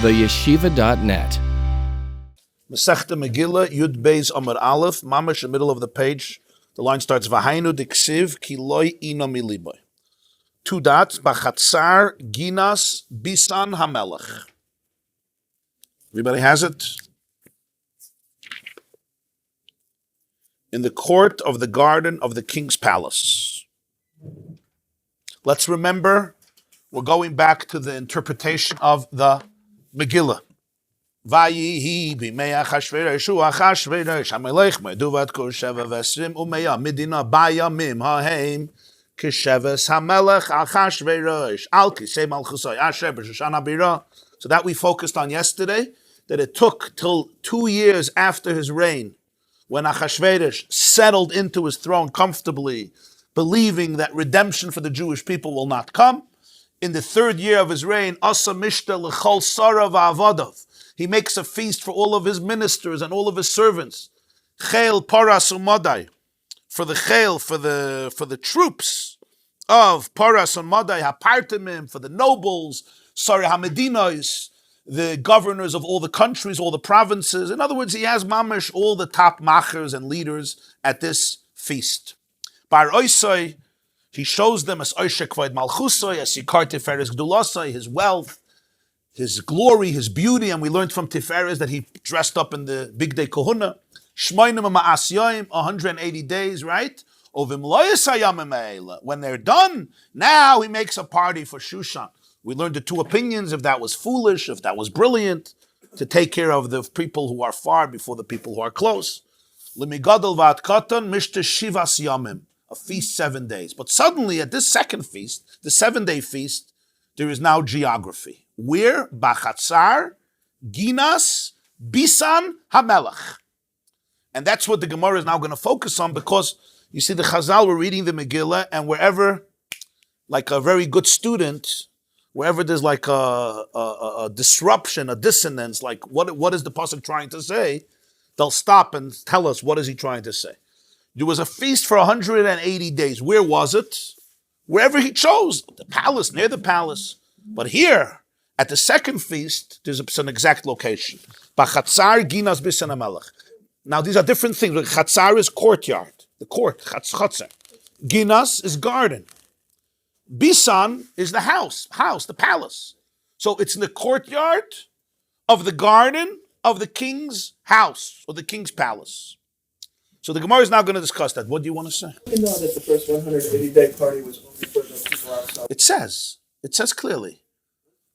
theyeshiva.net. Masechta Megillah, Yud Beis Amar Aleph, mamash in the middle of the page. The line starts, V'hainu diksiv ki loy ino miliboy. Two dots, Bachatzar Ginas Bisan Hamelech. Everybody has it? In the court of the garden of the king's palace. Let's remember, we're going back to the interpretation of the Megillah. Vayihi b'mei Achashverosh hu Achashverosh hamelech me'duvat kol sheva v'esrim u'meya midina bayamim ha'heim kisheves hamelech Achashverosh al kisei malchusay asher b'Shoshana bira. So that we focused on yesterday, that it took till 2 years after his reign, when Achashverosh settled into his throne comfortably, believing that redemption for the Jewish people will not come. In the 3rd year of his reign, Asa Mishta L'chol Sara V'Avadav. He makes a feast for all of his ministers and all of his servants. Chel Paras Umadai. For the Chel, for the troops of Paras Umadai, Hapartimim, for the nobles, Sari Hamedinos, the governors of all the countries, all the provinces. In other words, he has mamish all the top machers and leaders at this feast. Bar Oisai, he shows them as Oishe Kvoid Malchusai, as Yikar Tiferes Gdulasai, his wealth, his glory, his beauty, and we learned from Tiferes that he dressed up in the big day kohuna. Shmoinim Ma'asyoim, 180 days, right? Ovim Loyasayam. When they're done, now he makes a party for Shushan. We learned the 2 opinions, if that was foolish, if that was brilliant, to take care of the people who are far before the people who are close. Limigadol Vat Katan, Mishta Shivas Yamim, a feast 7 days. But suddenly at this second feast, the 7-day feast, there is now geography. Where? Bachatzar, Ginas, Bisan, Hamelech. And that's what the Gemarah is now going to focus on, because you see the Chazal, we're reading the Megillah, and wherever, like a very good student, wherever there's like a disruption, a dissonance, like what is the pasuk trying to say, they'll stop and tell us what is he trying to say. There was a feast for 180 days. Where was it? Wherever he chose, the palace, near the palace. But here, at the second feast, there's an exact location. Bachatzar Ginas Bisan Hamelech. Now these are different things. Chatzar is courtyard, the court, Chatzar. Ginas is garden. Bisan is the house, the palace. So it's in the courtyard of the garden of the king's house, or the king's palace. So the Gemarah is now going to discuss that. What do you want to say? You know that the first 180-day party was only for the people outside. It says clearly.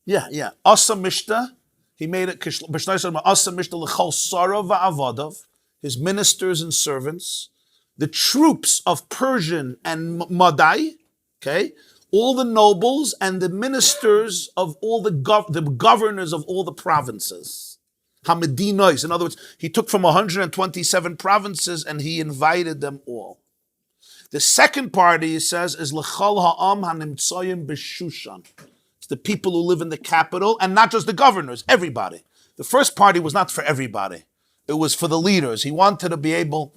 Yeah. Asa Mishta, he made it, Asa Mishta L'chol Sara V'Avadav, his ministers and servants, the troops of Persian and Madai, okay, all the nobles and the ministers of all the governors of all the provinces. Hamedinois, in other words, he took from 127 provinces and he invited them all. The second party, he says, is L'chol Ha'am Hanimtsoyim B'Shushan. It's the people who live in the capital, and not just the governors, everybody. The first party was not for everybody. It was for the leaders. He wanted to be able,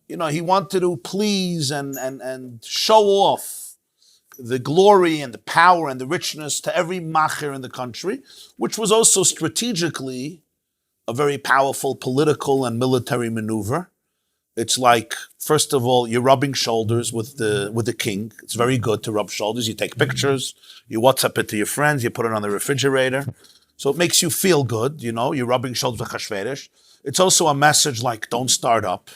he wanted to please and show off the glory and the power and the richness to every macher in the country, which was also strategically a very powerful political and military maneuver. It's like, first of all, you're rubbing shoulders with the king. It's very good to rub shoulders. You take pictures, you WhatsApp it to your friends, you put it on the refrigerator. So it makes you feel good, you're rubbing shoulders with Achashverosh. It's also a message like, don't start up.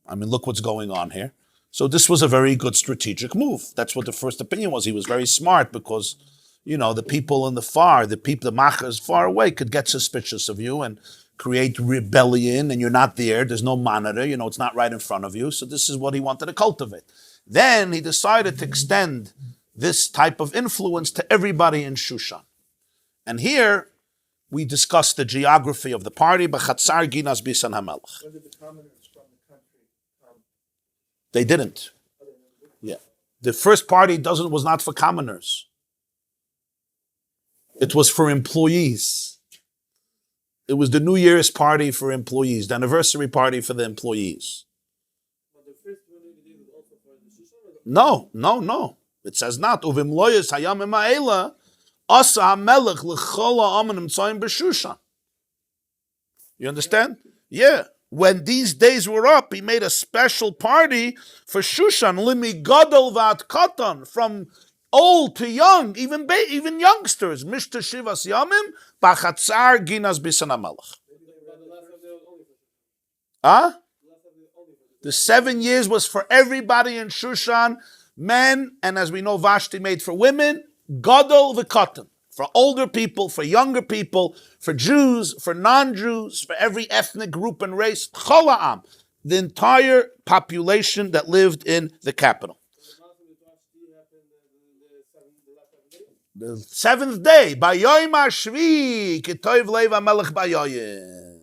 I mean, look what's going on here. So this was a very good strategic move. That's what the first opinion was. He was very smart because, the people in the machers far away could get suspicious of you and create rebellion, and you're not there. There's no monitor. It's not right in front of you. So this is what he wanted to cultivate. Then he decided to extend this type of influence to everybody in Shushan. And here we discussed the geography of the party. B'chatzar Ginas Bisan Hamelech. When did the commoners from the country come? They didn't. Yeah. The first party was not for commoners. It was for employees. It was the New Year's party for employees, the anniversary party for the employees. But the first 180 days was also for the Shushan? No. It says not. Uvim loyes hayam emaela Asa HaMelech l'chol ha'amim nimtzaim b'Shushan. You understand? Yeah. When these days were up, he made a special party for Shushan, limi gadol v'at katan, from old to young, even youngsters. Mishta shivas yamim, b'chatzar ginas bisan HaMelech. Huh? The 7 years was for everybody in Shushan, men, and as we know, Vashti made for women, gadol v'katan. For older people, for younger people, for Jews, for non-Jews, for every ethnic group and race, Chola'am, the entire population that lived in the capital. The 7th day, Bayoyim Ashvi, Kitoiv Leiv HaMelech Bayoyim.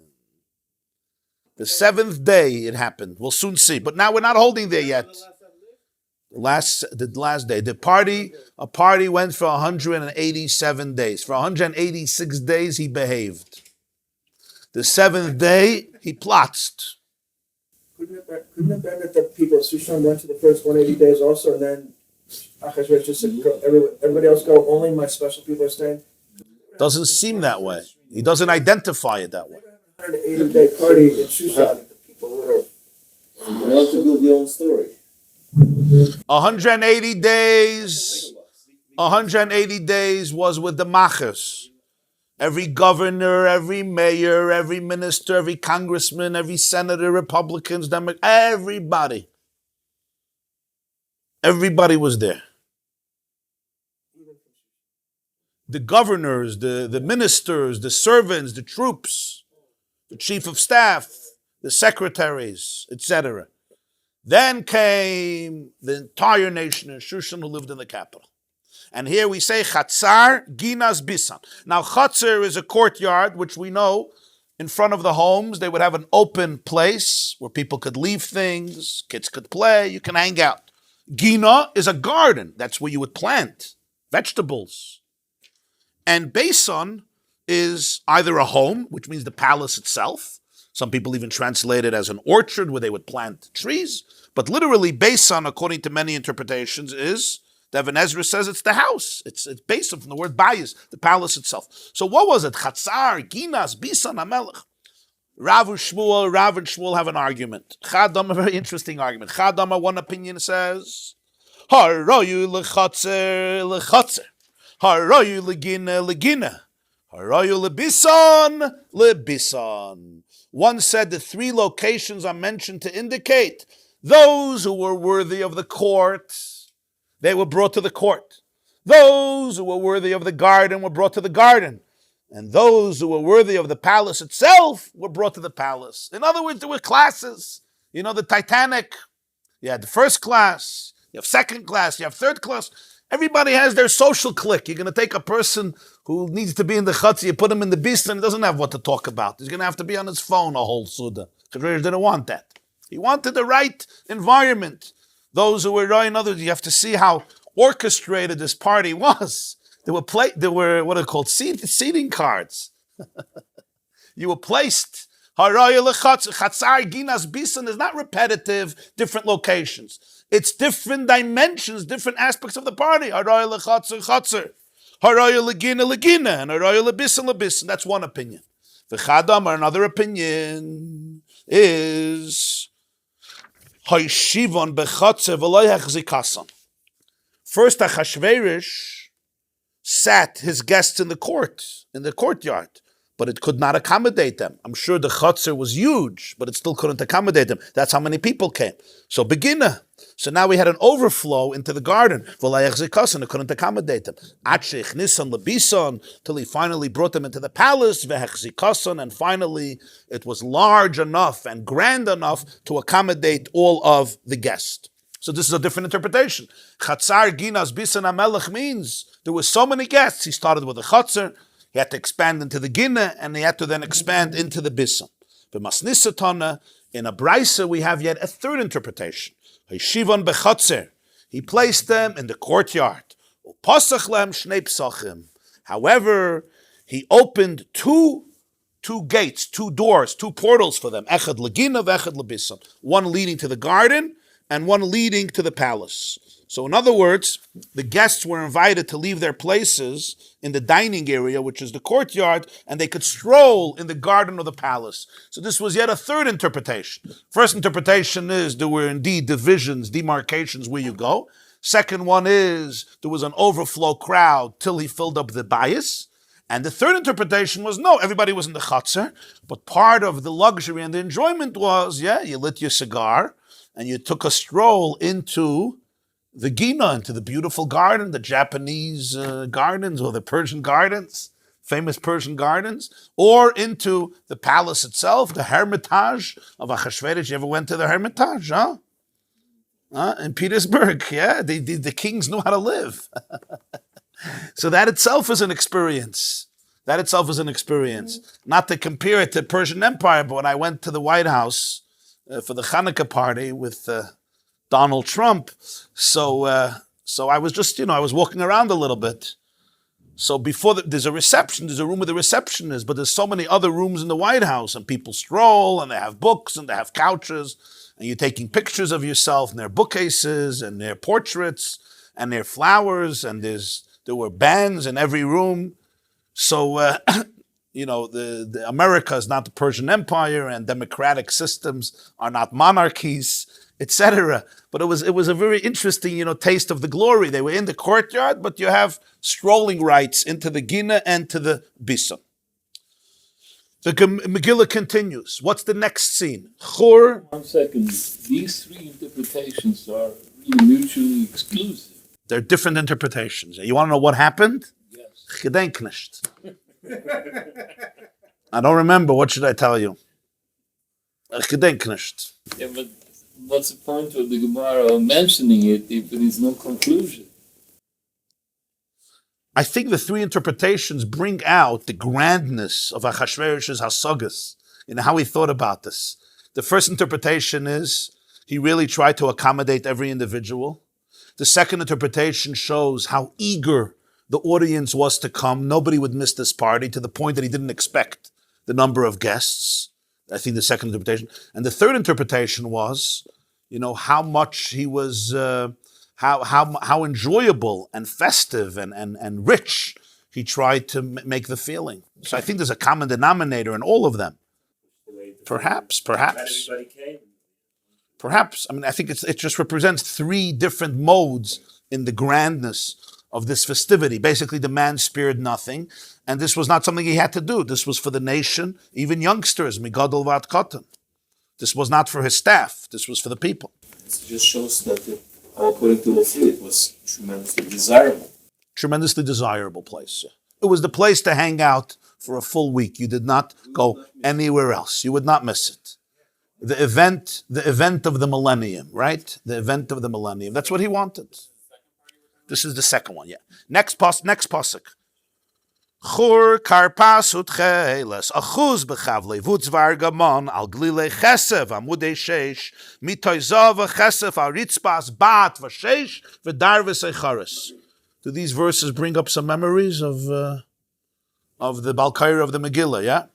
The 7th day it happened. We'll soon see. But now we're not holding there yet. The last day. A party went for 187 days. For 186 days, he behaved. The 7th day, he plotzed. Couldn't it been that the people of Shushan went to the first 180 days also, and then Achashverosh just said, everybody else go, only my special people are staying? Doesn't seem that way. He doesn't identify it that way. 180-day party in Shushan. The people were... You have to build your own story. 180 days. 180 days was with the machers. Every governor, every mayor, every minister, every congressman, every senator, Republicans, Democrats, everybody. Everybody was there. The governors, the ministers, the servants, the troops, the chief of staff, the secretaries, etc. Then came the entire nation in Shushan who lived in the capital. And here we say Chatzar Ginas Bisan. Now Chatzar is a courtyard, which we know in front of the homes. They would have an open place where people could leave things, kids could play, you can hang out. Gina is a garden. That's where you would plant vegetables. And Bisan is either a home, which means the palace itself. Some people even translate it as an orchard where they would plant trees. But literally, Bisan, according to many interpretations, is, Devin Ezra says it's the house. It's Bisan from the word bayis, the palace itself. So what was it? Chatzar, Ginas, Bisan, HaMelech. Rav and Shmuel have an argument. Chadam, a very interesting argument. Chadam, one opinion says, Haroyu lechatzer, lechatzer. Haroyu legina, legina. Haroyu lebisan, lebisan. One said the 3 locations are mentioned to indicate those who were worthy of the court, they were brought to the court. Those who were worthy of the garden were brought to the garden. And those who were worthy of the palace itself were brought to the palace. In other words, there were classes. You know, the Titanic, you had the first class, you have second class, you have third class. Everybody has their social clique. You're going to take a person who needs to be in the chutzpah, you put him in the beast, and he doesn't have what to talk about. He's going to have to be on his phone a whole suda. Because didn't want that. He wanted the right environment. Those who were in others, you have to see how orchestrated this party was. There were what are called seating cards. You were placed. Chatzar Ginas Bisan is not repetitive, different locations. It's different dimensions, different aspects of the party. Haraya lechatzer, chatzer. Haraya legina, legina. And haraya lebisan, lebisan. That's one opinion. V'chadam, or another opinion, is Haishivon bechatzer v'loy hechzikasan. First, Achashverosh sat his guests in the courtyard, but it could not accommodate them. I'm sure the chutzpah was huge, but it still couldn't accommodate them. That's how many people came. So beginner. So now we had an overflow into the garden. It couldn't accommodate them. Till he finally brought them into the palace. And finally, it was large enough and grand enough to accommodate all of the guests. So this is a different interpretation. Chatzar Ginas Bisan HaMelech means there were so many guests. He started with a chatzar, he had to expand into the Gina, and he had to then expand into the Bisan. B'masnisatana, in a Braisa, we have yet a third interpretation. Shivon bechatzer. He placed them in the courtyard. However, he opened two gates, 2 doors, 2 portals for them. Echad legina, v'echad lebisan. One leading to the garden, and one leading to the palace. So in other words, the guests were invited to leave their places in the dining area, which is the courtyard, and they could stroll in the garden of the palace. So this was yet a third interpretation. First interpretation is there were indeed divisions, demarcations where you go. Second one is there was an overflow crowd till he filled up the bias. And the third interpretation was, no, everybody was in the chutzpah, but part of the luxury and the enjoyment was, you lit your cigar, and you took a stroll into the Gina, into the beautiful garden, the Japanese gardens or the Persian gardens, famous Persian gardens, or into the palace itself, the Hermitage of Achashverosh. You ever went to the Hermitage, in Petersburg? Yeah, the kings knew how to live. So that itself is an experience. Not to compare it to Persian Empire, but when I went to the White House for the Hanukkah party with Donald Trump, so I was just, I was walking around a little bit. So before there's a reception, there's a room where the reception is, but there's so many other rooms in the White House, and people stroll, and they have books, and they have couches, and you're taking pictures of yourself, and there are bookcases, and there are portraits, and there are flowers, and there were bands in every room. So, the America is not the Persian Empire, and democratic systems are not monarchies, etc. But it was a very interesting, taste of the glory. They were in the courtyard, but you have strolling rights into the Gina and to the Bisa. The Megillah continues. What's the next scene? Chur. 1 second. These three interpretations are really mutually exclusive. They're different interpretations. You want to know what happened? Yes. Gedenk nicht. I don't remember. What should I tell you? Gedenk nicht. Yeah, but what's the point of the Gemarah mentioning it if there is no conclusion? I think the three interpretations bring out the grandness of Achashverosh's hasagas, how he thought about this. The first interpretation is he really tried to accommodate every individual. The second interpretation shows how eager the audience was to come. Nobody would miss this party, to the point that he didn't expect the number of guests. I think the second interpretation. And the third interpretation was, how much he was, how enjoyable and festive and rich he tried to make the feeling. So I think there's a common denominator in all of them. Perhaps. I think it just represents three different modes in the grandness of this festivity. Basically, the man spared nothing, and this was not something he had to do. This was for the nation, even youngsters, migadol vat katan. This was not for his staff. This was for the people. It just shows that, according to Monsey, it was tremendously desirable. Tremendously desirable place. It was the place to hang out for a full week. You did not go anywhere else. You would not miss it. The event of the millennium, right? The event of the millennium. That's what he wanted. This is the second one, yeah. Next pasuk. Chur karpas utcheles achuz bechavle vutzvar gamon al glile chesev amudei sheish mitoizav chesev al ritzpas bat v'sheish v'dar v'seicharis. Do these verses bring up some memories of the Balkaira of the Megillah, yeah?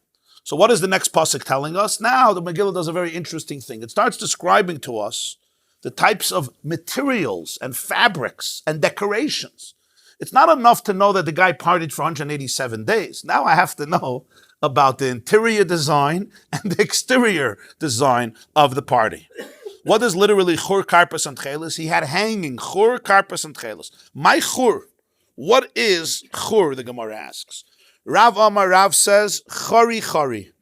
So what is the next pasuk telling us? Now the Megillah does a very interesting thing. It starts describing to us the types of materials and fabrics and decorations. It's not enough to know that the guy partied for 187 days. Now I have to know about the interior design and the exterior design of the party. What is literally chur, karpas, and chelis? He had hanging chur, karpas, and chelis. My chur. What is chur, the Gemarah asks. Rav Amar Rav says, chari chari.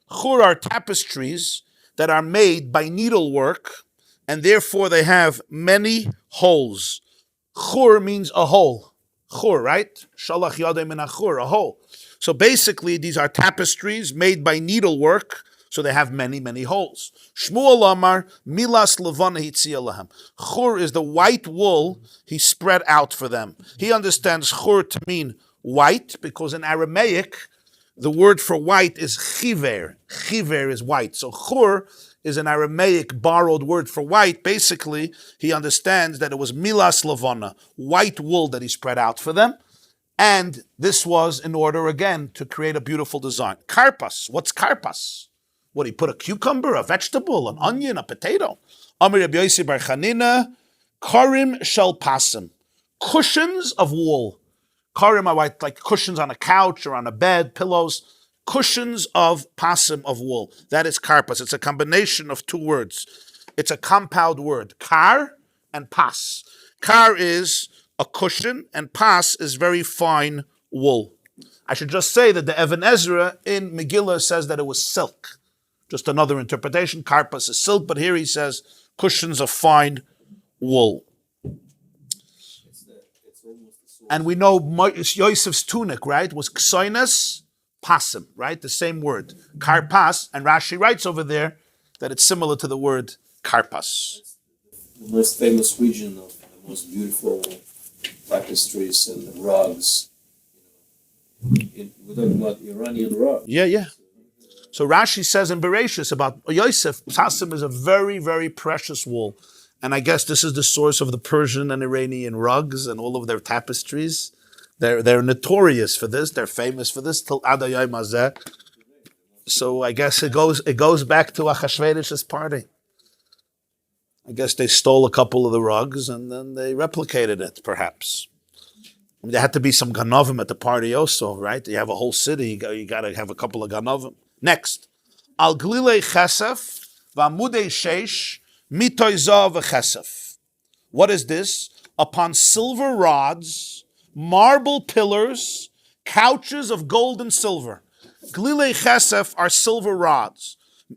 Chur are tapestries that are made by needlework, and therefore they have many holes. Chur means a hole. Chur, right? Shalach yadei min achur, a hole. So basically, these are tapestries made by needlework, so they have many, many holes. Shmuel Amar, milas levana hitzia lahem. Chur is the white wool he spread out for them. He understands chur to mean white, because in Aramaic, the word for white is chiver. Chiver is white. So chur is an Aramaic borrowed word for white. Basically, he understands that it was milas levana, white wool that he spread out for them. And this was in order, again, to create a beautiful design. Karpas. What's karpas? What, he put a cucumber, a vegetable, an onion, a potato? Amir Rabbi Yossi bar Chanina, karim shel pasim, cushions of wool. Karim are like cushions on a couch or on a bed, pillows. Cushions of pasim, of wool. That is karpas. It's a combination of two words. It's a compound word, kar and pas. Kar is a cushion, and pas is very fine wool. I should just say that the Even Ezra in Megillah says that it was silk. Just another interpretation. Karpas is silk, but here he says cushions of fine wool. And we know Yosef's tunic, right, was ksoines pasim, right? The same word, karpas. And Rashi writes over there that it's similar to the word karpas. The most famous region of the most beautiful tapestries and rugs. We're talking about Iranian rugs. Yeah. So Rashi says in Bereshis about Yosef, pasim is a very, very precious wool. And I guess this is the source of the Persian and Iranian rugs and all of their tapestries. They're notorious for this. They're famous for this till Adar Yom Hazeh. So I guess it goes back to Achashverosh's party. I guess they stole a couple of the rugs and then they replicated it, perhaps. I mean, there had to be some ganovim at the party also, right? You have a whole city, you got to have a couple of ganovim. Next, al glilei chesef v'amudei sheish mitoy zav v'chesef. What is this? Upon silver rods, marble pillars, couches of gold and silver. Glilei chesef are silver rods.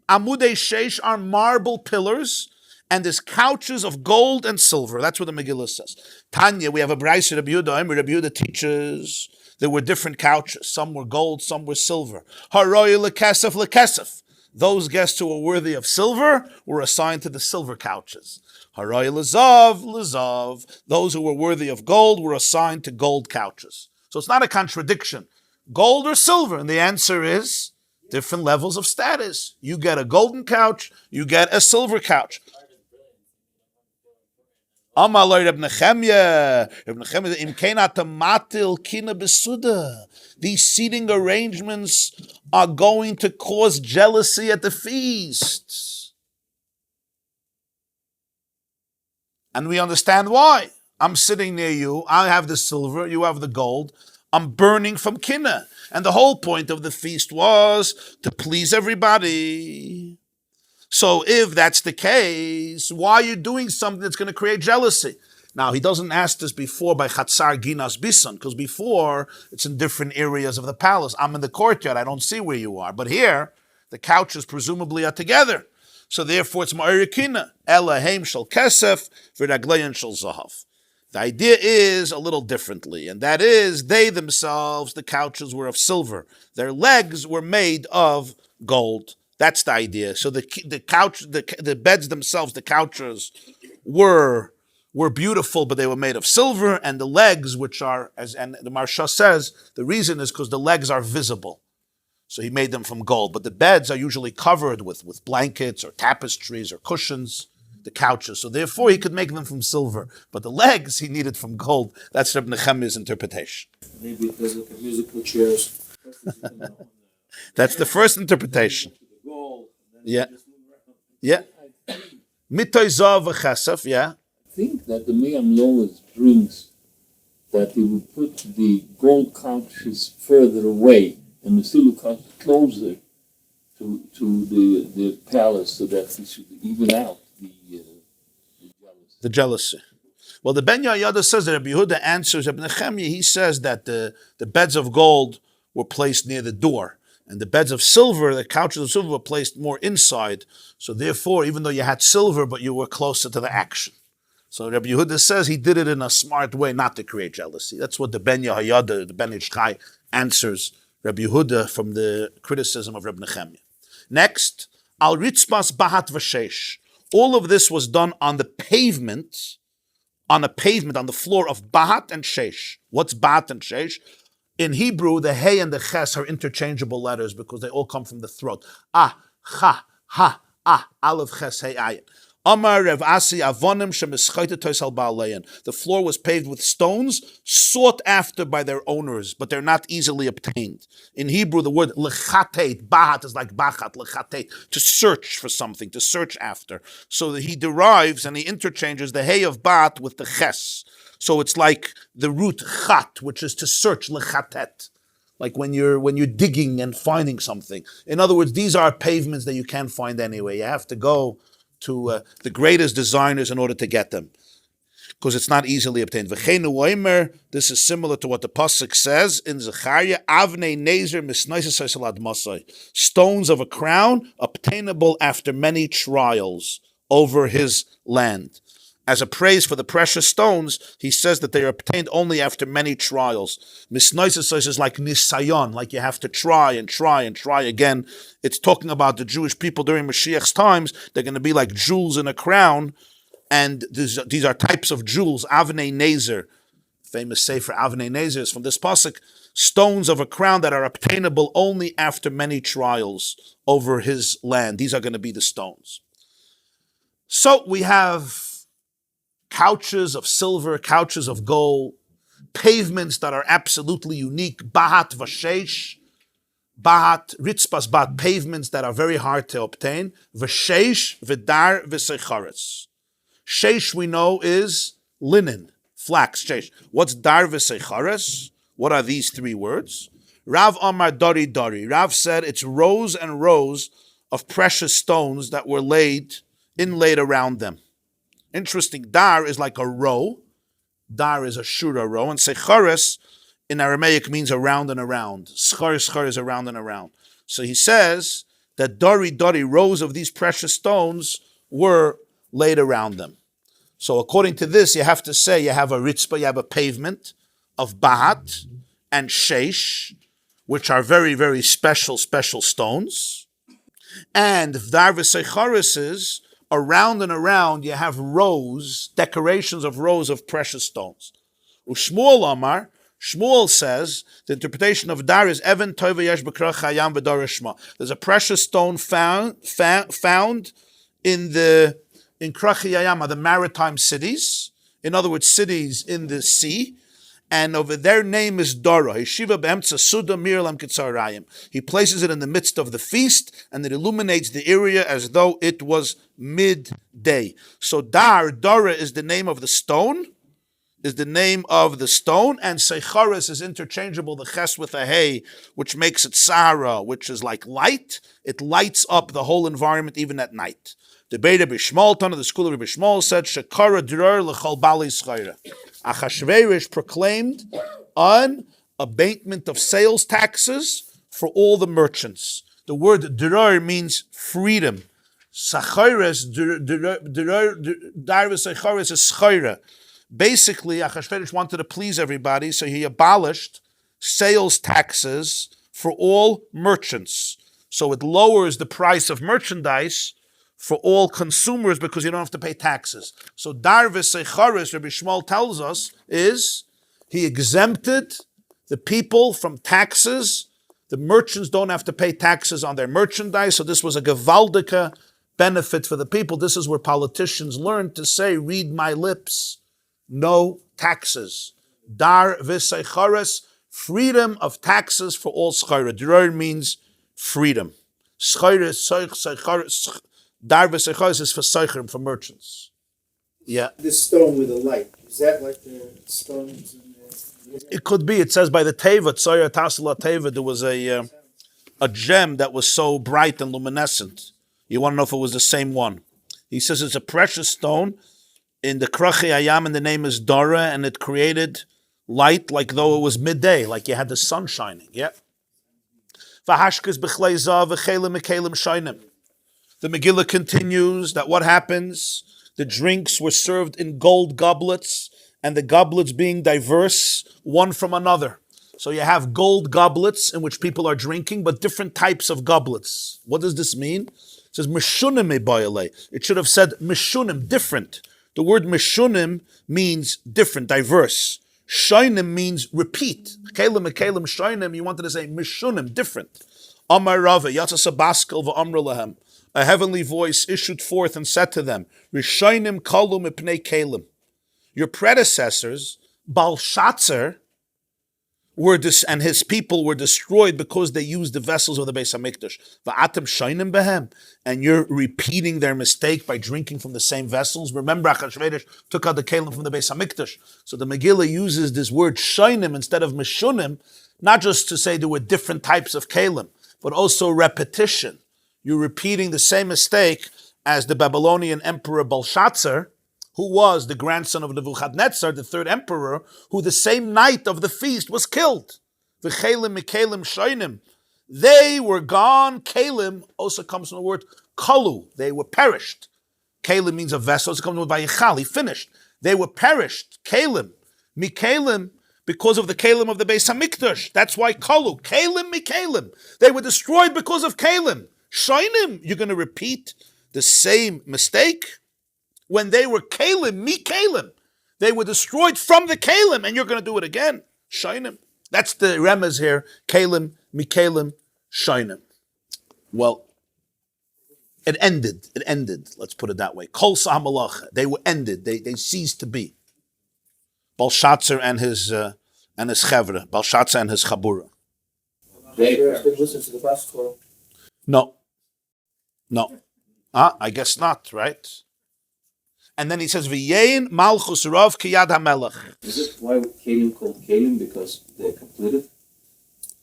Amudei sheish are marble pillars, and there's couches of gold and silver. That's what the Megillah says. Tanya, we have a Braisa Rabbi Yehuda. Rabbi Yehuda teaches there were different couches. Some were gold, some were silver. Haroy lekesef lekesef. Those guests who were worthy of silver were assigned to the silver couches. Haroy lezav lezav. Those who were worthy of gold were assigned to gold couches. So it's not a contradiction. Gold or silver? And the answer is different levels of status. You get a golden couch, you get a silver couch. Amaloi Reb Nechemia, these seating arrangements are going to cause jealousy at the feasts. And we understand why. I'm sitting near you, I have the silver, you have the gold, I'm burning from kinna. And the whole point of the feast was to please everybody. So if that's the case, why are you doing something that's going to create jealousy? Now, he doesn't ask this before by Chatzar Ginas Bison, because before, it's in different areas of the palace. I'm in the courtyard, I don't see where you are. But here, the couches presumably are together. So therefore, it's Ma'irikina. Elahem shel kesef, v'ragleyan shel zahav. The idea is a little differently, and that is, they themselves, the couches were of silver. Their legs were made of gold. That's the idea. So the beds themselves, the couches, were beautiful, but they were made of silver, and the legs, which are, and the Marsha says, the reason is because the legs are visible. So he made them from gold. But the beds are usually covered with blankets or tapestries or cushions, the couches. So therefore he could make them from silver. But the legs he needed from gold. That's Reb Nechemia's interpretation. Maybe it does look at musical chairs. That's the first interpretation. Yeah. Mitoy zav v'chesef, yeah. I think that the Miyam Lois brings that he would put the gold couches further away and the silver couches closer to the palace so that he should even out the jealousy. Well, the Ben Yehoyada says that Rabbi Yehuda answers Rabbi Nechemia. He says that the beds of gold were placed near the door. And the beds of silver, the couches of silver, were placed more inside. So therefore, even though you had silver, but you were closer to the action. So Rabbi Yehuda says he did it in a smart way, not to create jealousy. That's what the Ben Yehoyada, the Ben Ish Chai, answers Rabbi Yehuda from the criticism of Rabbi Nechemia. Next, Al Ritzmas Bahat Vashesh. All of this was done on the pavement, on the floor of Bahat and Shesh. What's Bahat and Shesh? In Hebrew, the Hey and the Ches are interchangeable letters because they all come from the throat. Ah, cha, ha, ah, Aleph, Ches, Hey, Ayin. Amar Rev Asi Avonim Shemischaitetos al Baalein. The floor was paved with stones sought after by their owners, but they're not easily obtained. In Hebrew, the word lechatet, bahat is like bachat, lechatet, to search for something, to search after. So that he derives and he interchanges the hey of bat with the ches. So it's like the root chat, which is to search, lechatet. Like when you're digging and finding something. In other words, these are pavements that you can't find anyway. You have to go to the greatest designers in order to get them, because it's not easily obtained. This is similar to what the pasuk says in Zechariah: Avnei nezer misnaises salad masai, stones of a crown obtainable after many trials over his land. As a praise for the precious stones, he says that they are obtained only after many trials. Misnaises is like nisayon, like you have to try and try and try again. It's talking about the Jewish people during Mashiach's times. They're going to be like jewels in a crown, and these are types of jewels. Avnei nezer, famous sefer Avnei nezer is from this pasuk. Stones of a crown that are obtainable only after many trials over his land. These are going to be the stones. So we have couches of silver, couches of gold, pavements that are absolutely unique, bahat vashesh, bahat, ritzpas bahat, pavements that are very hard to obtain, vashesh, vidar, v'secharetz. Shesh we know is linen, flax, shesh. What's dar v'secharetz? What are these three words? Rav Amar Dari Dari. Rav said it's rows and rows of precious stones that were inlaid around them. Interesting, dar is like a row. Dar is a shura row. And sechares in Aramaic means around and around. Schar is around and around. So he says that dari rows of these precious stones were laid around them. So according to this, you have to say you have a ritzpah, you have a pavement of bahat and sheish, which are very, very special stones. And dar v'sechares is around and around, you have rows, decorations of rows of precious stones. Ushmuel Amar, Shmuel says, the interpretation of dar is Evan Tova Yesh B'Krach Hayam V'Dar Shma. There's a precious stone found in Krach Hayam, the maritime cities, in other words, cities in the sea, and over their name is Dara. Yeshiva be'emtza suda mirlam kitzarayim. He places it in the midst of the feast, and it illuminates the area as though it was midday. So Dara is the name of the stone, and Secharis is interchangeable, the ches with a hay, which makes it Sahara, which is like light. It lights up the whole environment even at night. The Beit Bishmal, Ton of the school of Bishmal said, Shekara Drar l'chol bali schayra. Achashverosh proclaimed an abatement of sales taxes for all the merchants. The word Drar means freedom. Sacharis, Darva Sacharis is schayra. Basically, Achashverosh wanted to please everybody, so he abolished sales taxes for all merchants. So it lowers the price of merchandise for all consumers because you don't have to pay taxes. So Darvis Secharis, Rabbi Shmuel tells us, is he exempted the people from taxes. The merchants don't have to pay taxes on their merchandise. So this was a gewaldike benefit for the people. This is where politicians learn to say, read my lips, no taxes. Dar v'secharis, freedom of taxes for all schayra. Dirar means freedom. Schayra, dar v'secharis is for seichrim, for merchants. Yeah. This stone with a light, is that like the stones in the... It could be. It says by the Teva, Tzayar Tasla Teva, there was a gem that was so bright and luminescent. You want to know if it was the same one. He says it's a precious stone in the Krachi Ayam, and the name is Dara, and it created light like though it was midday, like you had the sun shining. Yeah. V'hashkes b'chlei zav v'chelim v'kelim shainim. The Megillah continues that what happens? The drinks were served in gold goblets, and the goblets being diverse one from another. So you have gold goblets in which people are drinking, but different types of goblets. What does this mean? It says mishunim ebayale. It should have said mishunim, different. The word mishunim means different, diverse. Shainim means repeat. Kelim ekelim shainim, you wanted to say mishunim, different. Amar Rava, Yatzas Baskel v'amra lahem. a heavenly voice issued forth and said to them, Rishonim kalu mipnei kelim. Your predecessors, Belshazzar, and his people were destroyed because they used the vessels of the Beis Hamikdash. Va'atem shoinim behem, and you're repeating their mistake by drinking from the same vessels. Remember, Achashverosh took out the kelim from the Beis Hamikdash. So the Megillah uses this word shoinim instead of mishunim, not just to say there were different types of kelim, but also repetition. You're repeating the same mistake as the Babylonian emperor Belshazzar, who was the grandson of Nebuchadnezzar, the third emperor, who the same night of the feast was killed. V'chelim mikelim shoinim. They were gone. Kelim also comes from the word kalu. They were perished. Kelim means a vessel. It comes from vayichal. He finished. They were perished. Kelim. Mikelim, because of the kelim of the Beis Hamikdash. That's why kalu. Kelim mikelim. They were destroyed because of kelim. Shoinim. You're going to repeat the same mistake? When they were kelim, mikelim. They were destroyed from the kelim, and you're going to do it again. Shoinim. That's the remez here. Kelim, mikelim, shoinim. Well, it ended. It ended. Let's put it that way. Kol sa'amalacha. They were ended. They ceased to be. Belshazzar and his chevra. Belshazzar and his chabura. They listen to the classical. No. I guess not, right? And then he says, "V'yein malchus rav kiyad hamelech." Is it why kelim called kelim? Because they're completed?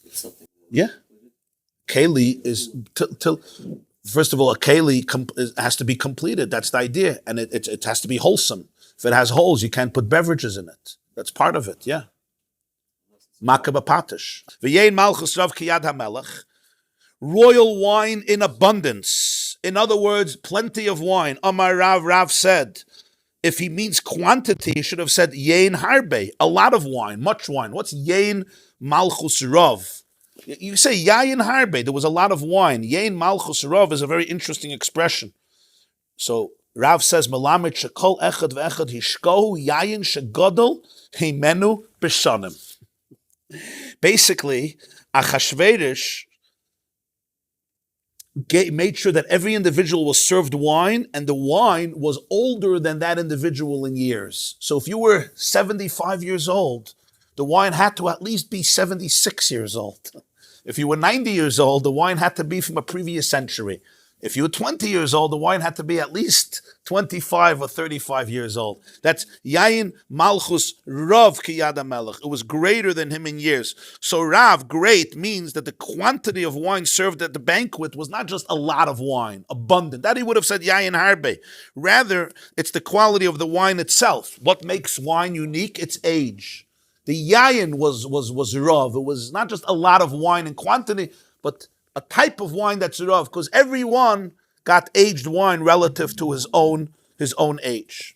It's something. Yeah. Keli is, first of all, a keli has to be completed. That's the idea. And it has to be wholesome. If it has holes, you can't put beverages in it. That's part of it, yeah. Makaba patish. V'yein malchus rav kiyad hamelech. Royal wine in abundance. In other words, plenty of wine. Amar Rav said, if he means quantity, he should have said yein harbe, a lot of wine, much wine. What's yein malchus rav? You say yayin harbe, there was a lot of wine. Yein malchus rav is a very interesting expression. So Rav says, Melamed shekol echad ve'echad hishkohu yayin shegodol heimenu b'shanim. Basically, Achashverosh made sure that every individual was served wine, and the wine was older than that individual in years. So if you were 75 years old, the wine had to at least be 76 years old. If you were 90 years old, the wine had to be from a previous century. If you were 20 years old, the wine had to be at least 25 or 35 years old. That's Yayin Malchus Rav Kiyad HaMelech. It was greater than him in years. So Rav, great, means that the quantity of wine served at the banquet was not just a lot of wine, abundant. That he would have said Yayin Harbe. Rather, it's the quality of the wine itself. What makes wine unique? Its age. The Yayin was Rav. It was not just a lot of wine in quantity, but a type of wine that's rav, because everyone got aged wine relative to his own age.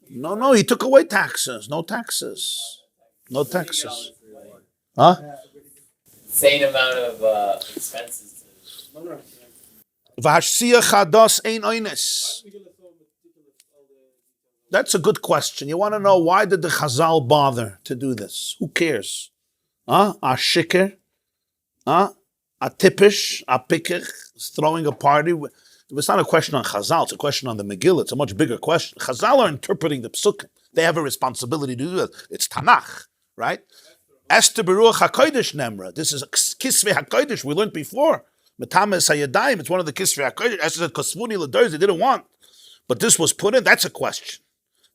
No, he took away taxes. No taxes. Huh? Same amount of expenses. Vashti chados ein oines. That's a good question. You want to know, why did the Chazal bother to do this? Who cares? Ashikr. A tipish, a picker, throwing a party. It's not a question on Chazal, it's a question on the Megillah. It's a much bigger question. Chazal are interpreting the Psukim. They have a responsibility to do that. It's Tanakh, right? Esther Beruach HaKodesh Nemra. This is Kisvei HaKodesh. We learned before. Metames HaYadayim. It's one of the Kisvei HaKodesh. Esther said, Kosvuni L'Dor, they didn't want. But this was put in. That's a question.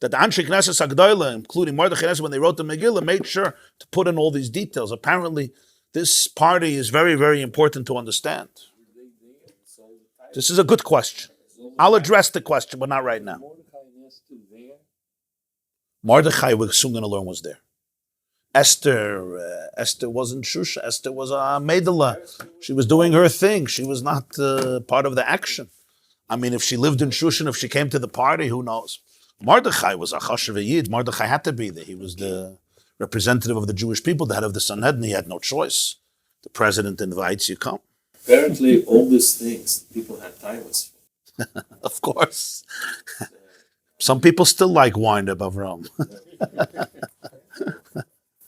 That the Anshe Knesset Agdoila, including Mordecai and Haman, when they wrote the Megillah, made sure to put in all these details. Apparently, this party is very, very important to understand. This is a good question. I'll address the question, but not right now. Mordecai, we're soon going to learn, was there. Esther wasn't Shusha. Esther was a Megillah. She was doing her thing. She was not part of the action. I mean, if she lived in Shushan, if she came to the party, who knows? Mordecai was a Chashav Yid. Mordecai had to be there. He was the representative of the Jewish people, the head of the Sanhedrin. He had no choice. The president invites you, come. Apparently, all these things, people had titles. Of course. Some people still like wine above Rome.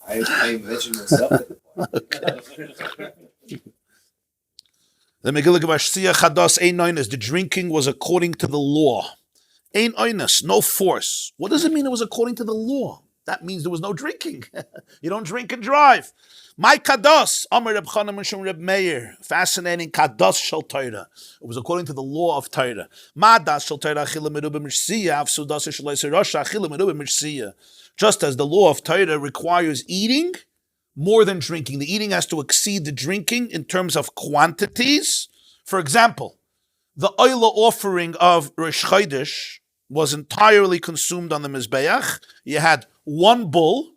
I imagine myself. The Megillah Gevashtiya Chadas Ein Oinus, the drinking was according to the law. Ein Oinus, no force. What does it mean it was according to the law? That means there was no drinking. You don't drink and drive. My Kados, Amar Reb Chanan Mishum Reb Meir, fascinating Kados Shel Torah. It was according to the law of Torah. Ma das Shel Torah achila merubah mishsiya, avsu das shel Yisrael rasha achila merubah mishsiya. Just as the law of Torah requires eating more than drinking. The eating has to exceed the drinking in terms of quantities. For example, the oila offering of Rosh Chodesh was entirely consumed on the Mizbeach. You had one bull,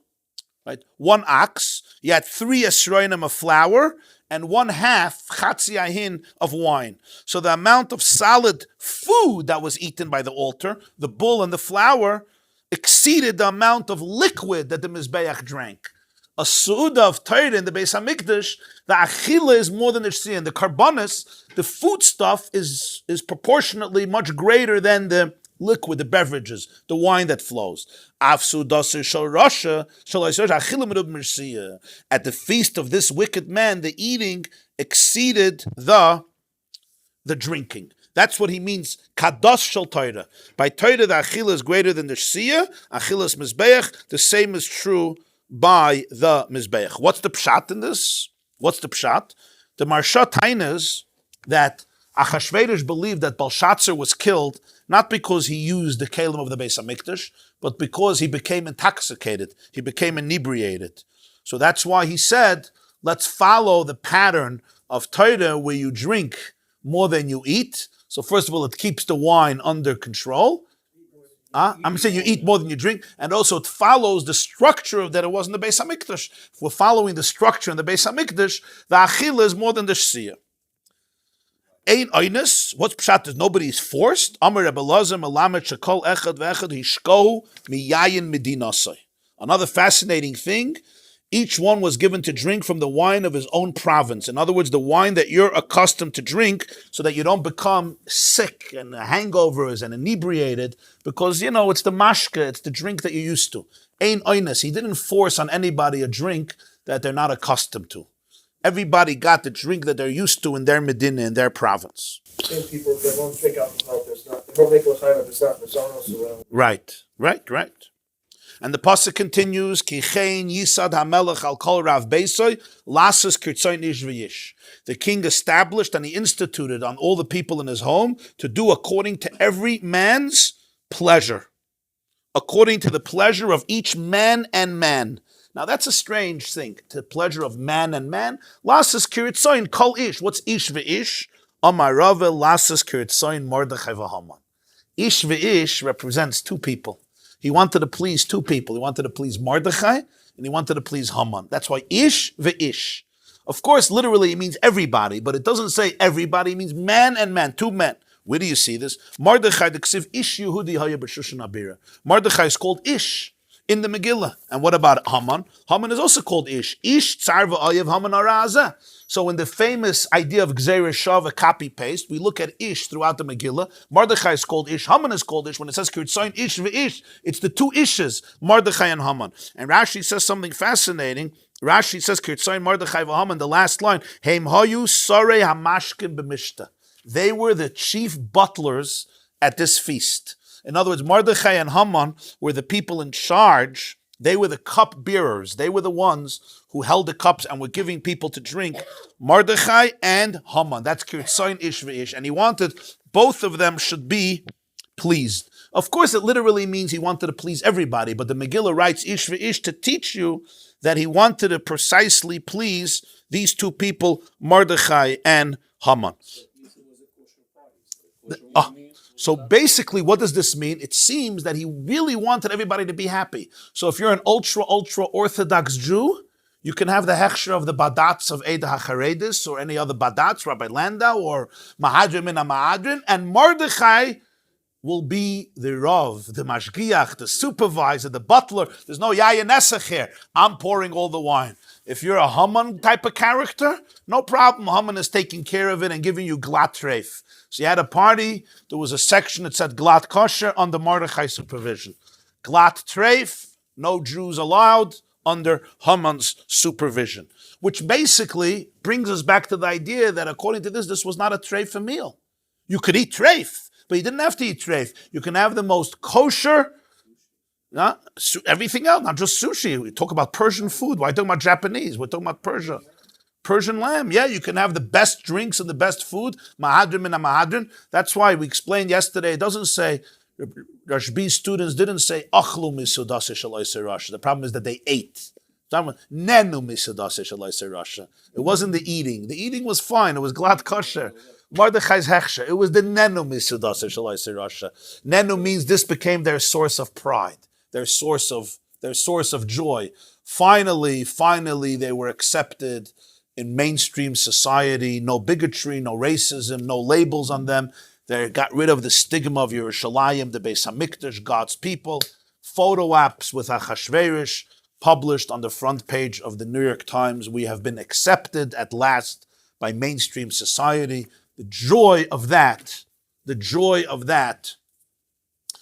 right, one ox. You had 3 esroinim of flour and 1/2 chatzi ahin of wine. So the amount of solid food that was eaten by the altar, the bull and the flour, exceeded the amount of liquid that the Mizbeach drank. A su'udah of Torah in the Beis HaMikdash, the achila is more than the shia. And the karbonis, the food stuff, is proportionately much greater than the liquid, the beverages, the wine that flows. At the feast of this wicked man, the eating exceeded the drinking. That's what he means, kadosh shel Torah. By Torah, the achila is greater than the shia, achilas mizbeach. The same is true by the Mizbeach. What's the pshat in this? What's the pshat? The Marsha tainas that Achashverosh believed that Belshazzar was killed not because he used the kelim of the Beis HaMikdash, but because he became intoxicated. He became inebriated. So that's why he said, let's follow the pattern of Torah where you drink more than you eat. So first of all, it keeps the wine under control. I'm saying you eat more than you drink, and also it follows the structure of that it was in the Beis HaMikdash. If we're following the structure in the Beis HaMikdash, the achila is more than the shia. Ein oinus, what's pshat is nobody's forced. Amar Rebbe Lazar melamed shekol echad ve'echad hishkohu miyayin midinasai. Another fascinating thing, each one was given to drink from the wine of his own province. In other words, the wine that you're accustomed to drink so that you don't become sick and hangovers and inebriated because, it's the mashka, it's the drink that you're used to. Ein oinus, he didn't force on anybody a drink that they're not accustomed to. Everybody got the drink that they're used to in their medina, in their province. Same people, they won't drink alcohol, they won't make l'chaim if it's not mazonos around. Right. And the pasuk continues, Kichein Yisad HaMelech al kol rav beisoy, lasas kirtzoy nish v'yish. The king established and he instituted on all the people in his home to do according to every man's pleasure. According to the pleasure of each man and man. Now that's a strange thing, the pleasure of man and man. Lasas kirtzoy kol ish. What's ish v'ish? Amar Rava lasas kirtzoy Mordecai and Haman. Ish v'ish represents two people. He wanted to please two people. He wanted to please Mordecai and he wanted to please Haman. That's why ish ve'ish. Of course, literally it means everybody, but it doesn't say everybody. It means man and man, two men. Where do you see this? Mordecai, the ksiv ish Yehudi haya b'shushan abira. Mordecai is called ish in the Megillah. And what about Haman? Haman is also called ish. Ish tzar v'ayev Haman arazah. So in the famous idea of Gzeirah Shava copy-paste, we look at Ish throughout the Megillah. Mordechai is called Ish, Haman is called Ish. When it says Kirtzoin Ish v'ish, it's the two Ishes, Mordechai and Haman. And Rashi says something fascinating. Rashi says Kirtzoin Mordechai v'Haman, the last line, Heim hayu sarei hamashkin b'mishta. They were the chief butlers at this feast. In other words, Mordechai and Haman were the people in charge. They were the cup bearers. They were the ones who held the cups and were giving people to drink. Mordechai and Haman. That's Kirtzoin Ish v'ish. And he wanted both of them should be pleased. Of course, it literally means he wanted to please everybody. But the Megillah writes Ish v'ish to teach you that he wanted to precisely please these two people, Mordechai and Haman. So basically, what does this mean? It seems that he really wanted everybody to be happy. So if you're an ultra Orthodox Jew, you can have the hechsher of the Badats of Eda HaCharedis or any other Badats, Rabbi Landau or Mahadrim min HaMahadrin, and Mordechai will be the Rav, the Mashgiach, the supervisor, the butler. There's no Yaya Nesach here. I'm pouring all the wine. If you're a Haman type of character, no problem. Haman is taking care of it and giving you glat treif. So you had a party, there was a section that said glat kosher under Mordechai supervision. Glat treif, no Jews allowed under Haman's supervision. which basically brings us back to the idea that according to this was not a treif meal. You could eat treif, but you didn't have to eat treif. You can have the most kosher, everything else, not just sushi. We talk about Persian food. Why talk about Japanese? We're talking about Persia. Persian lamb, yeah, you can have the best drinks and the best food, mahadrim and a mahadrim. That's why we explained yesterday, it doesn't say, Rabbi's students didn't say, achlu misudase shalaisei rasha. The problem is that they ate. Nenu misudase shalaisei rasha. It wasn't the eating. The eating was fine. It was glad kosher. Mordecai's hechsher. It was the nenu misudase shalaisei rasha. Nenu means this became their source of pride, their source of joy. Finally, they were accepted in mainstream society. No bigotry, no racism, no labels on them. They got rid of the stigma of Yerushalayim, the Beis Hamikdash, God's people. Photo apps with Achashverosh published on the front page of the New York Times. We have been accepted at last by mainstream society. The joy of that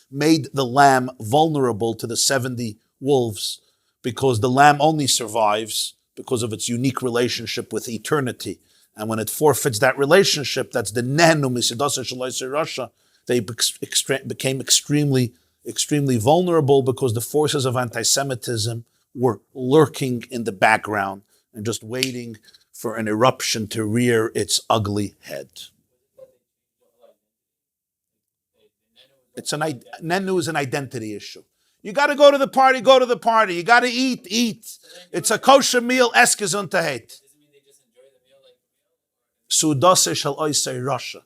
made the lamb vulnerable to the 70 wolves, because the lamb only survives because of its unique relationship with eternity. And when it forfeits that relationship, that's the nenu misidasa shalaisei rasha, they became extremely vulnerable, because the forces of anti-Semitism were lurking in the background and just waiting for an eruption to rear its ugly head. Nenu is an identity issue. You got to go to the party, go to the party. You got to eat. It's a kosher meal, eskizun tahet. Sudase shal oisei rasha.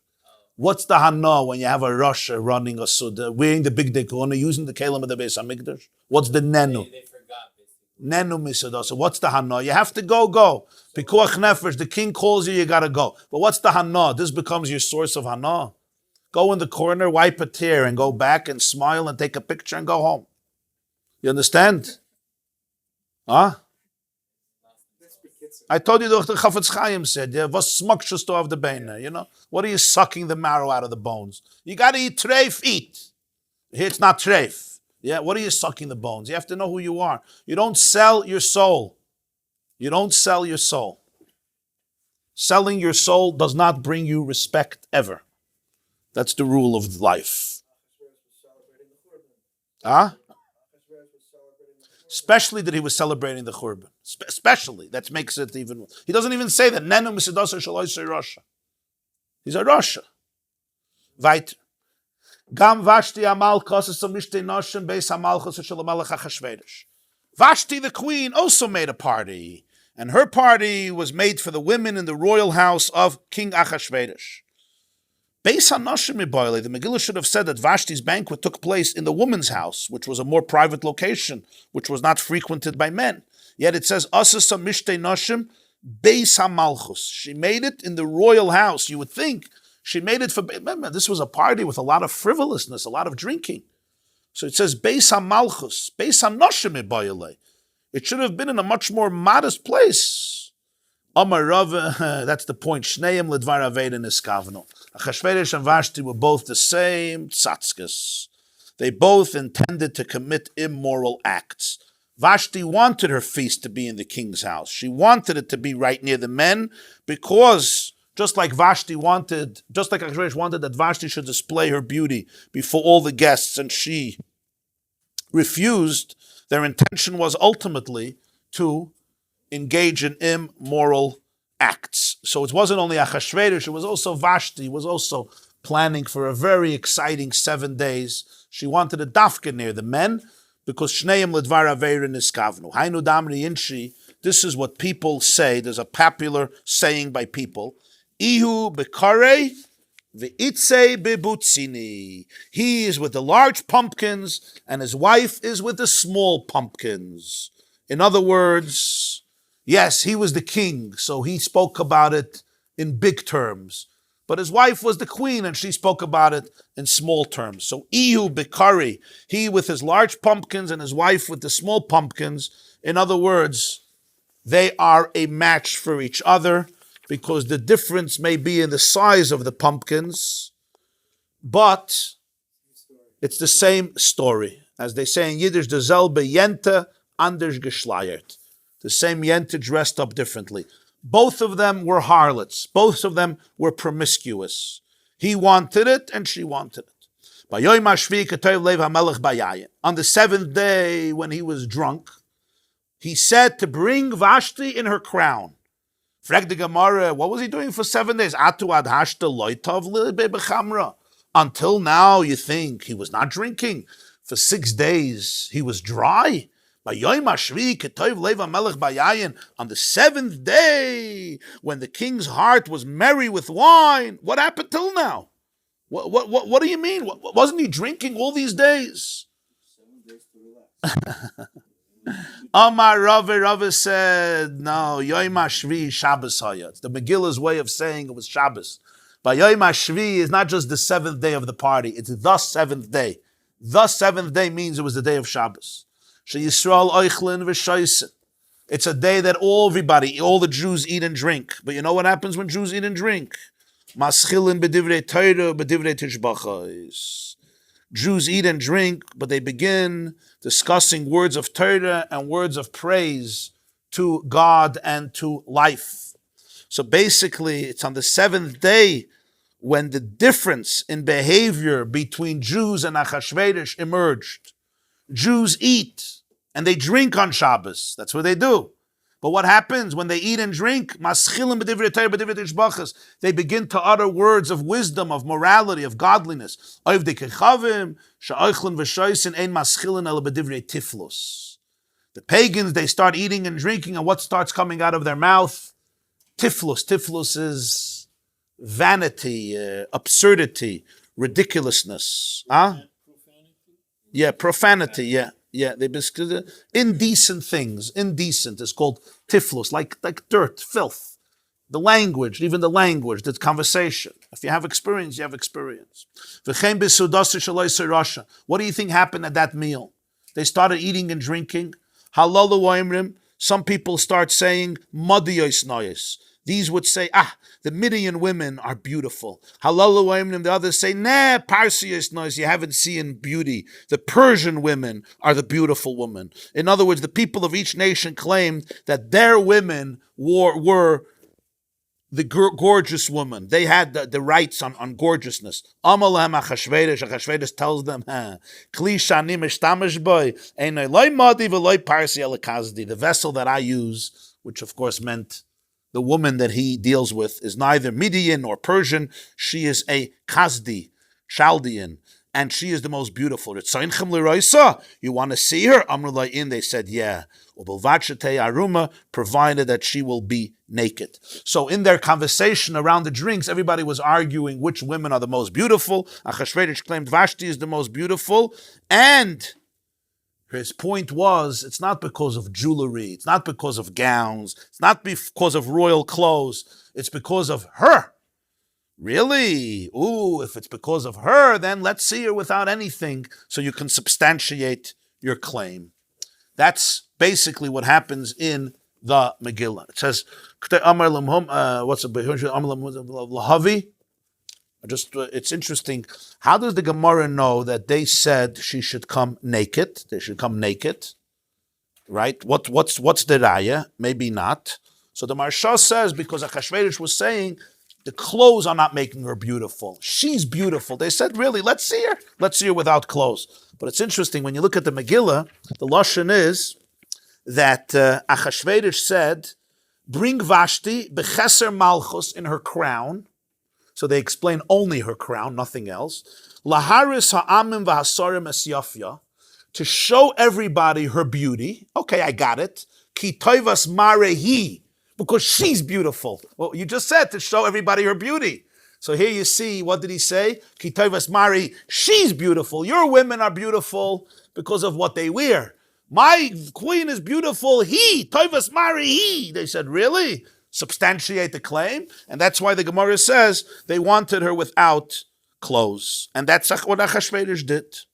What's the hana when you have a rasha running a suda, wearing the big dekuna, using the kelim of the Beis Hamikdash? What's the nenu? They forgot, basically. Nenu misudase. What's the hana? You have to go. Pikuach nefesh, the king calls you, you got to go. But what's the hana? This becomes your source of hana. Go in the corner, wipe a tear, and go back and smile and take a picture and go home. You understand? Huh? I told you what the Chaim said. Was smuckshust of the beina? You know, what are you sucking the marrow out of the bones? You got to eat treif. Eat. Here it's not treif. Yeah, what are you sucking the bones? You have to know who you are. You don't sell your soul. Selling your soul does not bring you respect ever. That's the rule of life. Huh? Especially that he was celebrating the Churban. Especially. That makes it even... He doesn't even say that. Nenu misidasa shalaisei rasha. He's a rasha. Weiter. Gam Vashti amalchos esamishte noshim beis amalchos shel hamelech Achashverosh. Vashti the queen also made a party. And her party was made for the women in the royal house of King Achashverosh. Beis HaNoshim Miboile, the Megillah should have said that Vashti's banquet took place in the woman's house, which was a more private location, which was not frequented by men. Yet it says, Asasa Mishtei Noshim Beis HaMalchus. She made it in the royal house. You would think she made it for... Remember, this was a party with a lot of frivolousness, a lot of drinking. So it says Beis HaMalchus, Beis HaNoshim Miboile. It should have been in a much more modest place. Amar Rav, that's the point. Shneim ledvar aved niskavnu. Achashverosh and Vashti were both the same tzatzkes. They both intended to commit immoral acts. Vashti wanted her feast to be in the king's house. She wanted it to be right near the men, because just like Achashverosh wanted that Vashti should display her beauty before all the guests, and she refused, their intention was ultimately to engage in immoral acts. So it wasn't only Achashverosh, it was also Vashti, was also planning for a very exciting 7 days. She wanted a dafka near the men, because Shneim ledvar aveira niskavnu. Hainu damri inshi, this is what people say, there's a popular saying by people, Ihu bekare ve'itze bebutzini. He is with the large pumpkins, and his wife is with the small pumpkins. In other words, yes, he was the king, so he spoke about it in big terms. But his wife was the queen, and she spoke about it in small terms. So Ihu Bikari, he with his large pumpkins and his wife with the small pumpkins. In other words, they are a match for each other, because the difference may be in the size of the pumpkins, but it's the same story. As they say in Yiddish, derselbe Jente, anders geschleiert. The same yenta dressed up differently. Both of them were harlots. Both of them were promiscuous. He wanted it and she wanted it. On the seventh day, when he was drunk, he said to bring Vashti in her crown. Frag the Gemarah, what was he doing for 7 days? Until now, you think he was not drinking. For 6 days, he was dry. On the seventh day, when the king's heart was merry with wine, what happened till now? What do you mean? Wasn't he drinking all these days? 7 days to relax. Amar Rava said, no, Yom HaShvi Shabbos Haya. It's the Megillah's way of saying it was Shabbos. But Yom HaShvi is not just the seventh day of the party, it's the seventh day. The seventh day means it was the day of Shabbos. Yisrael Oichlin V'Shoysin. It's a day that all the Jews eat and drink. But you know what happens when Jews eat and drink? Maschilin b'divrei Torah b'divrei tishbachos. Jews eat and drink, but they begin discussing words of Torah and words of praise to God and to life. So basically, it's on the seventh day when the difference in behavior between Jews and Achashverosh emerged. Jews eat and they drink on Shabbos. That's what they do. But what happens when they eat and drink? They begin to utter words of wisdom, of morality, of godliness. The pagans, they start eating and drinking, and what starts coming out of their mouth? Tiflus. Tiflus is vanity, absurdity, ridiculousness. Huh? Yeah, profanity, yeah. Yeah, they basically indecent things. Indecent is called tiflus, like dirt, filth. The language, even the language, the conversation. If you have experience, you have experience. What do you think happened at that meal? They started eating and drinking. Some people start saying madiyos noyes. These would say, the Midian women are beautiful. The others say, nah, Parshas noise, you haven't seen beauty. The Persian women are the beautiful women. In other words, the people of each nation claimed that their women were the gorgeous woman. They had the rights on gorgeousness. Amalem Achashverosh tells them, the vessel that I use, which of course meant the woman that he deals with, is neither Midian nor Persian. She is a Kazdi, Chaldean, and she is the most beautiful. You want to see her? They said, yeah. Provided that she will be naked. So in their conversation around the drinks, everybody was arguing which women are the most beautiful. Achashverosh claimed Vashti is the most beautiful, and his point was, it's not because of jewelry, it's not because of gowns, it's not because of royal clothes, it's because of her. Really? Ooh, if it's because of her, then let's see her without anything so you can substantiate your claim. That's basically what happens in the Megillah. It says, it's interesting. How does the Gemarah know that they said she should come naked? They should come naked, right? What's the raya? Maybe not. So the Parshas says because Achashverosh was saying the clothes are not making her beautiful. She's beautiful. They said, really, let's see her. Let's see her without clothes. But it's interesting when you look at the Megillah. The lashon is that Achashverosh said, "Bring Vashti becheser malchus in her crown." So they explain only her crown, nothing else. Laharis ha'amim v'hasorim esyafya, to show everybody her beauty. Okay, I got it. Ki toivas marehi, because she's beautiful. Well, you just said to show everybody her beauty. So here you see, what did he say? Ki toivas marehi, she's beautiful. Your women are beautiful because of what they wear. My queen is beautiful. He, toivas marehi. They said, really? Substantiate the claim, and that's why the Gemarah says they wanted her without clothes, and that's what Achashverosh did.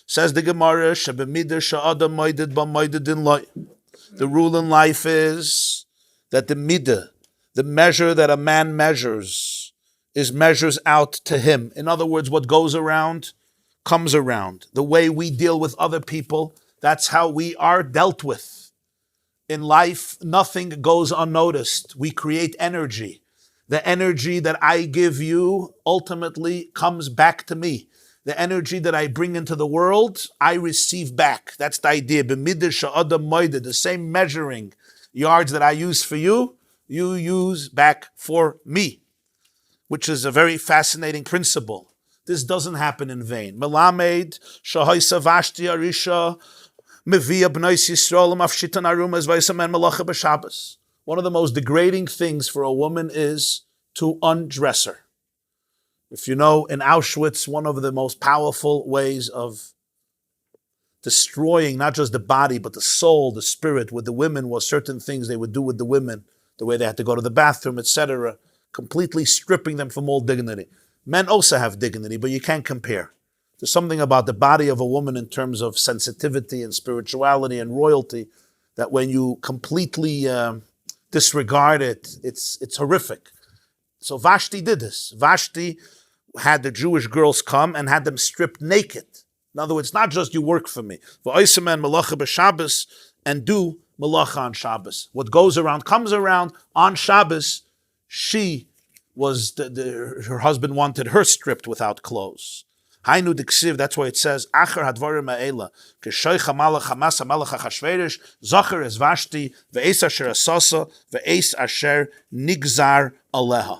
Says the Gemarah, the rule in life is that the midah, the measure that a man measures, measures out to him. In other words, what goes around comes around. The way we deal with other people, that's how we are dealt with. In life, nothing goes unnoticed. We create energy. The energy that I give you ultimately comes back to me. The energy that I bring into the world, I receive back. That's the idea. The same measuring yards that I use for you, you use back for me, which is a very fascinating principle. This doesn't happen in vain. Melamed, Shahaisa Vashti Arisha, Mevia B'nais Yisrael, Mafshitan Arumas, Vaisaman Malacha B'Shabbos. One of the most degrading things for a woman is to undress her. If you know, in Auschwitz, one of the most powerful ways of destroying not just the body, but the soul, the spirit with the women was certain things they would do with the women, the way they had to go to the bathroom, etc., completely stripping them from all dignity. Men also have dignity, but you can't compare. There's something about the body of a woman in terms of sensitivity and spirituality and royalty that when you completely disregard it, it's horrific. So Vashti did this. Vashti had the Jewish girls come and had them stripped naked. In other words, not just you work for me. V'oisemen malacha b'Shabbos and do malacha on Shabbos. What goes around comes around. On Shabbos, she was her husband wanted her stripped without clothes. Hainu diksiv. That's why it says Acher hadvarim ha'ela keshoich hamalach hamas hamalach hachashverish zacher es Vashti ve'es asher asasa ve'es asher nigzar aleha.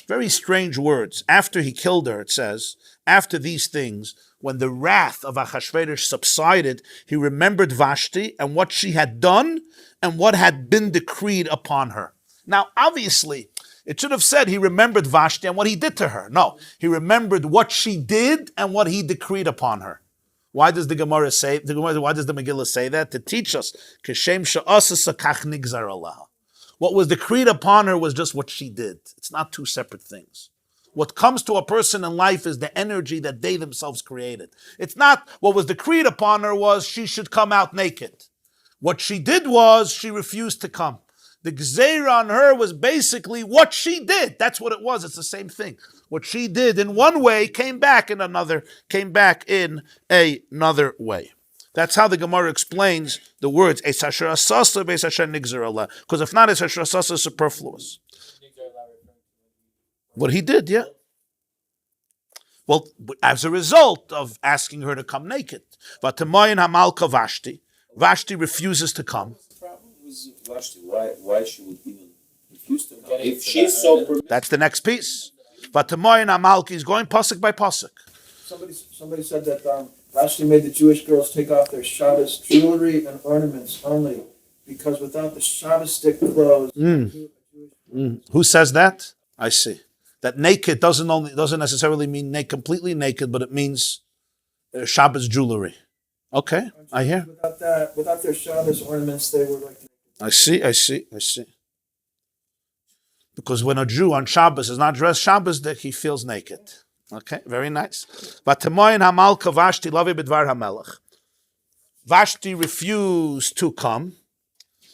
Very strange words. After he killed her, it says, after these things, when the wrath of Achashverosh subsided, he remembered Vashti and what she had done and what had been decreed upon her. Now, obviously, it should have said he remembered Vashti and what he did to her. No, he remembered what she did and what he decreed upon her. Why does the Gemarah say? Why does the Megillah say that? To teach us, Keshem she'asasa kach nigzar alaha. What was decreed upon her was just what she did. It's not two separate things. What comes to a person in life is the energy that they themselves created. It's not what was decreed upon her was she should come out naked. What she did was she refused to come. The gzeira on her was basically what she did. That's what it was. It's the same thing. What she did in one way came back in another way. That's how the Gemarah explains the words Es asher asasa ve'es asher nigzar alah. Because if not, Es asher asasa is superfluous. What he did, yeah. Well, as a result of asking her to come naked, V'temayin hamalka Vashti, Vashti refuses to come. What's the problem with Vashti? Why she would even refuse to come? If she's so That's the next piece. V'temayin hamalka is going pasuk by pasuk. Somebody said that Vashti made the Jewish girls take off their Shabbos jewelry and ornaments only because without the Shabbos stick clothes. Who says that? I see. That naked doesn't necessarily mean completely naked, but it means Shabbos jewelry. Okay, I hear. Without their Shabbos ornaments, they were like. I see. Because when a Jew on Shabbos is not dressed Shabbos, that he feels naked. Okay, very nice. V'temoyin hamalka Vashti lavi b'dvar hamelech. Vashti refused to come.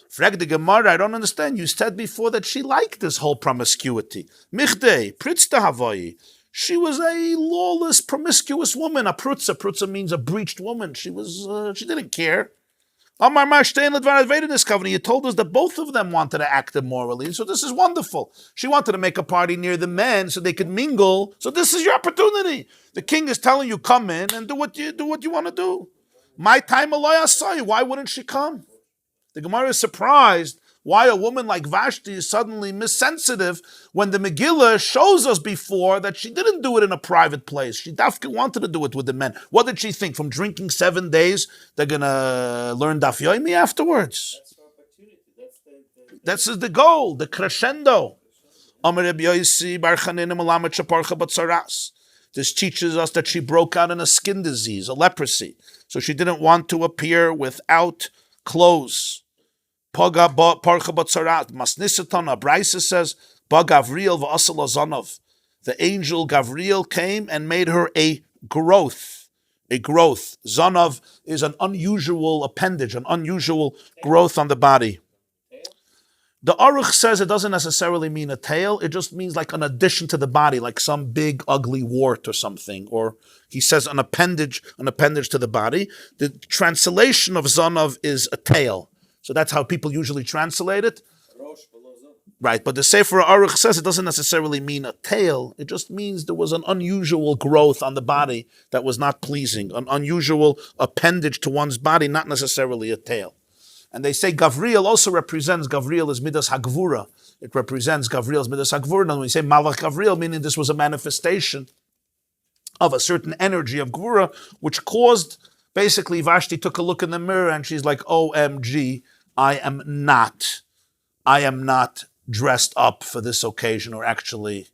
Frag the Gemarah, I don't understand. You said before that she liked this whole promiscuity. Michdei, pritzta havoi. She was a lawless, promiscuous woman. A prutza means a breached woman. She didn't care. Amar Mashtain Ledvar Advaitinus Kavani. You told us that both of them wanted to act immorally. So this is wonderful. She wanted to make a party near the men so they could mingle. So this is your opportunity. The king is telling you, come in and do what you want to do. My time Aloya saw you. Why wouldn't she come? The Gemarah is surprised why a woman like Vashti is suddenly missensitive when the Megillah shows us before that she didn't do it in a private place. She definitely wanted to do it with the men. What did she think? From drinking 7 days, they're going to learn Daf Yomi afterwards? That's the goal, the crescendo. This teaches us that she broke out in a skin disease, a leprosy. So she didn't want to appear without clothes. Paga parcha batzarat masnisatan. Abraisa says, Ba Gavriel v'asal azanov. The angel Gavriel came and made her a growth. Zanov is an unusual appendage, an unusual growth on the body. The Aruch says it doesn't necessarily mean a tail. It just means like an addition to the body, like some big ugly wart or something. Or he says an appendage to the body. The translation of Zanov is a tail. So that's how people usually translate it. Rosh below Zon. Right, but the Sefer Aruch says it doesn't necessarily mean a tail. It just means there was an unusual growth on the body that was not pleasing, an unusual appendage to one's body, not necessarily a tail. And they say Gavriel also represents, Gavriel is Midas Hagvura. It represents Gavriel's Midas Hagvura. And when we say Malach Gavriel, meaning this was a manifestation of a certain energy of Gvura, which caused, basically, Vashti took a look in the mirror and she's like, OMG, I am not dressed up for this occasion, or actually,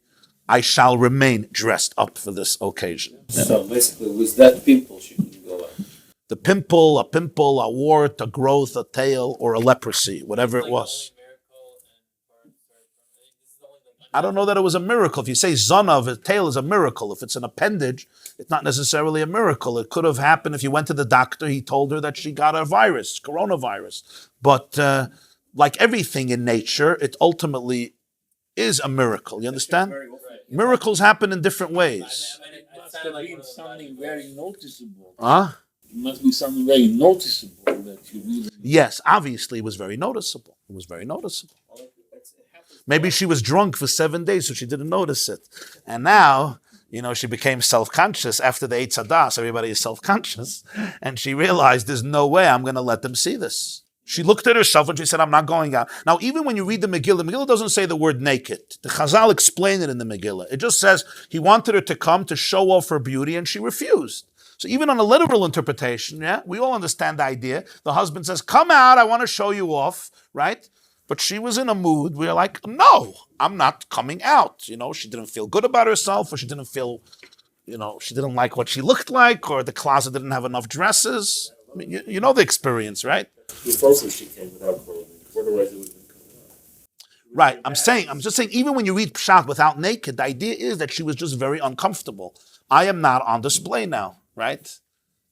I shall remain dressed up for this occasion. So basically, with that pimple, she couldn't go out. The pimple, a wart, a growth, a tail, or a leprosy, whatever it was. I don't know that it was a miracle. If you say zonav, a tail is a miracle. If it's an appendage, it's not necessarily a miracle. It could have happened if you went to the doctor, he told her that she got a virus, coronavirus. But like everything in nature, it ultimately is a miracle. You understand? Miracles happen in different ways. It must have been something very noticeable. Huh? It must be something very noticeable that you really... Yes, obviously it was very noticeable. It was very noticeable. Maybe she was drunk for 7 days, so she didn't notice it. And now, she became self-conscious after they ate Adar, so everybody is self-conscious. And she realized there's no way I'm going to let them see this. She looked at herself and she said, I'm not going out. Now, even when you read the Megillah doesn't say the word naked. The Chazal explain it in the Megillah. It just says he wanted her to come to show off her beauty and she refused. So even on a literal interpretation, we all understand the idea. The husband says, come out, I want to show you off, right? But she was in a mood where like, no, I'm not coming out. She didn't feel good about herself, or she didn't feel, she didn't like what she looked like, or the closet didn't have enough dresses. I mean, you know the experience, right? It's also she came without clothing. Otherwise, it would have been coming out. Right. I'm just saying, even when you read Pshat without naked, the idea is that she was just very uncomfortable. I am not on display now, right?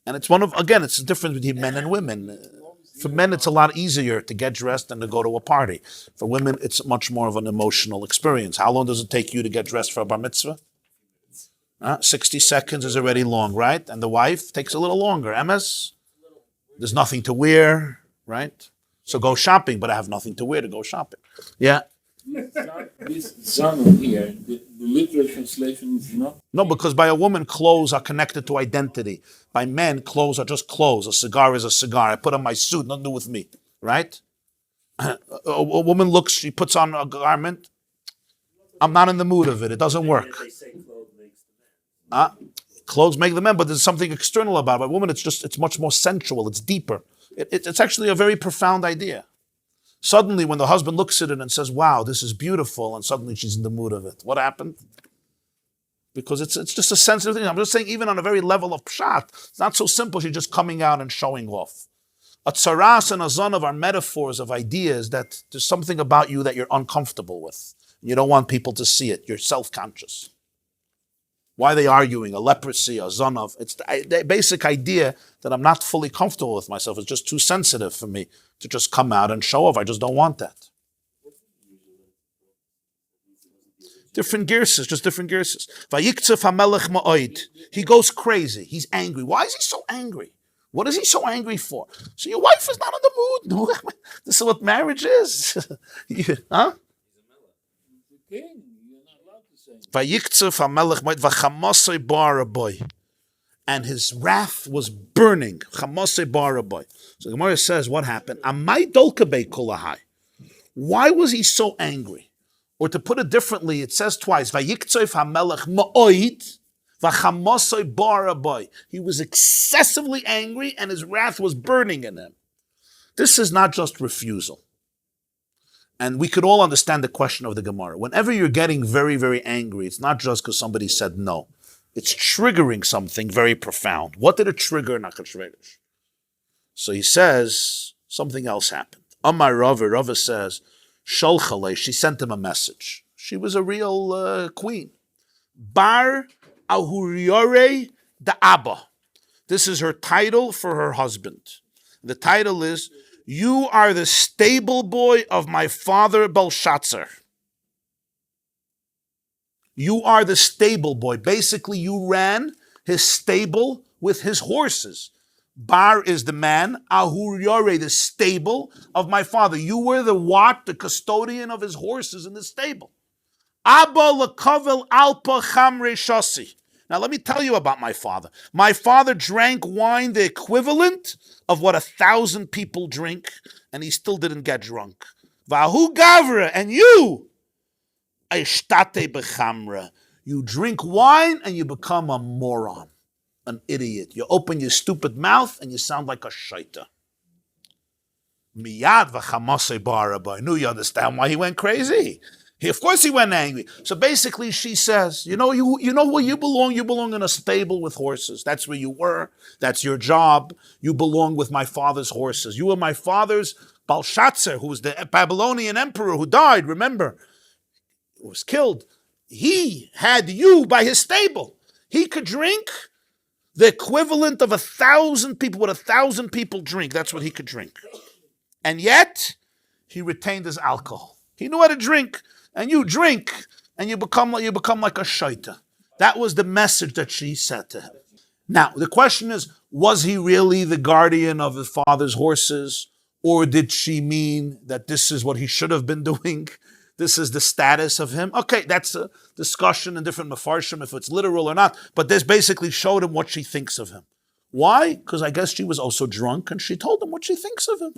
And it's it's the difference between men and women. For men, it's a lot easier to get dressed than to go to a party. For women, it's much more of an emotional experience. How long does it take you to get dressed for a bar mitzvah? 60 seconds is already long, right? And the wife takes a little longer. Emes? There's nothing to wear, right? So go shopping, but I have nothing to wear to go shopping. Yeah? This zanu here, the literal translation is not... No, because by a woman, clothes are connected to identity. By men, clothes are just clothes. A cigar is a cigar. I put on my suit, nothing to do with me, right? A woman looks, she puts on a garment. I'm not in the mood of it. It doesn't work. Clothes make the man, but there's something external about it. By a woman, it's much more sensual. It's deeper. It's actually a very profound idea. Suddenly, when the husband looks at it and says, wow, this is beautiful, and suddenly she's in the mood of it. What happened? Because it's just a sensitive thing. I'm just saying, even on a very level of pshat, it's not so simple. She's just coming out and showing off. A tsaras and a zonav are metaphors of ideas that there's something about you that you're uncomfortable with. You don't want people to see it. You're self-conscious. Why are they arguing? A leprosy, a zonav. It's the basic idea that I'm not fully comfortable with myself. It's just too sensitive for me to just come out and show off. I just don't want that. Different gerses, just different gerses. Vayiktzef hamelech ma'od. He goes crazy. He's angry. Why is he so angry? What is he so angry for? So your wife is not in the mood. No, this is what marriage is. Huh? Vayiktzef hamelech ma'od v'chamasei ba'araboy. And his wrath was burning. Chamasei ba'araboy. So Gemarah says, what happened? Amai dolkabei kulahai. Why was he so angry? Or to put it differently, it says twice, Vayiktzef hamelech ma'od, v'chamasei ba'araboy. He was excessively angry and his wrath was burning in him. This is not just refusal. And we could all understand the question of the Gemarah. Whenever you're getting very, very angry, it's not just because somebody said no. It's triggering something very profound. What did it trigger in Achashverosh? So he says, something else happened. Amar Rava says, Sholchale, she sent him a message. She was a real queen. Bar Ahuriore da Abba. This is her title for her husband. The title is, you are the stable boy of my father Belshazzar. You are the stable boy. Basically, you ran his stable with his horses. Bar is the man. Ahur Yore, the stable of my father. You were the custodian of his horses in the stable. Abba lekavel alpa chamre shasi. Now let me tell you about my father. My father drank wine the equivalent of what 1,000 people drink, and he still didn't get drunk. Vahu gavra, and you, aishtate bechamra. You drink wine and you become a moron, an idiot. You open your stupid mouth and you sound like a shaita. Miyad v'chamase barabah. I knew you understand why he went crazy. Of course he went angry. So basically she says, you know where you belong? You belong in a stable with horses. That's where you were. That's your job. You belong with my father's horses. You were my father's Belshazzar, who was the Babylonian emperor who died, remember? Was killed. He had you by his stable. He could drink the equivalent of 1,000 people, what 1,000 people drink. That's what he could drink. And yet, he retained his alcohol. He knew how to drink. And you drink, and you become like a shaita. That was the message that she said to him. Now, the question is, was he really the guardian of his father's horses? Or did she mean that this is what he should have been doing? This is the status of him? Okay, that's a discussion in different mefarshim, if it's literal or not. But this basically showed him what she thinks of him. Why? Because I guess she was also drunk, and she told him what she thinks of him.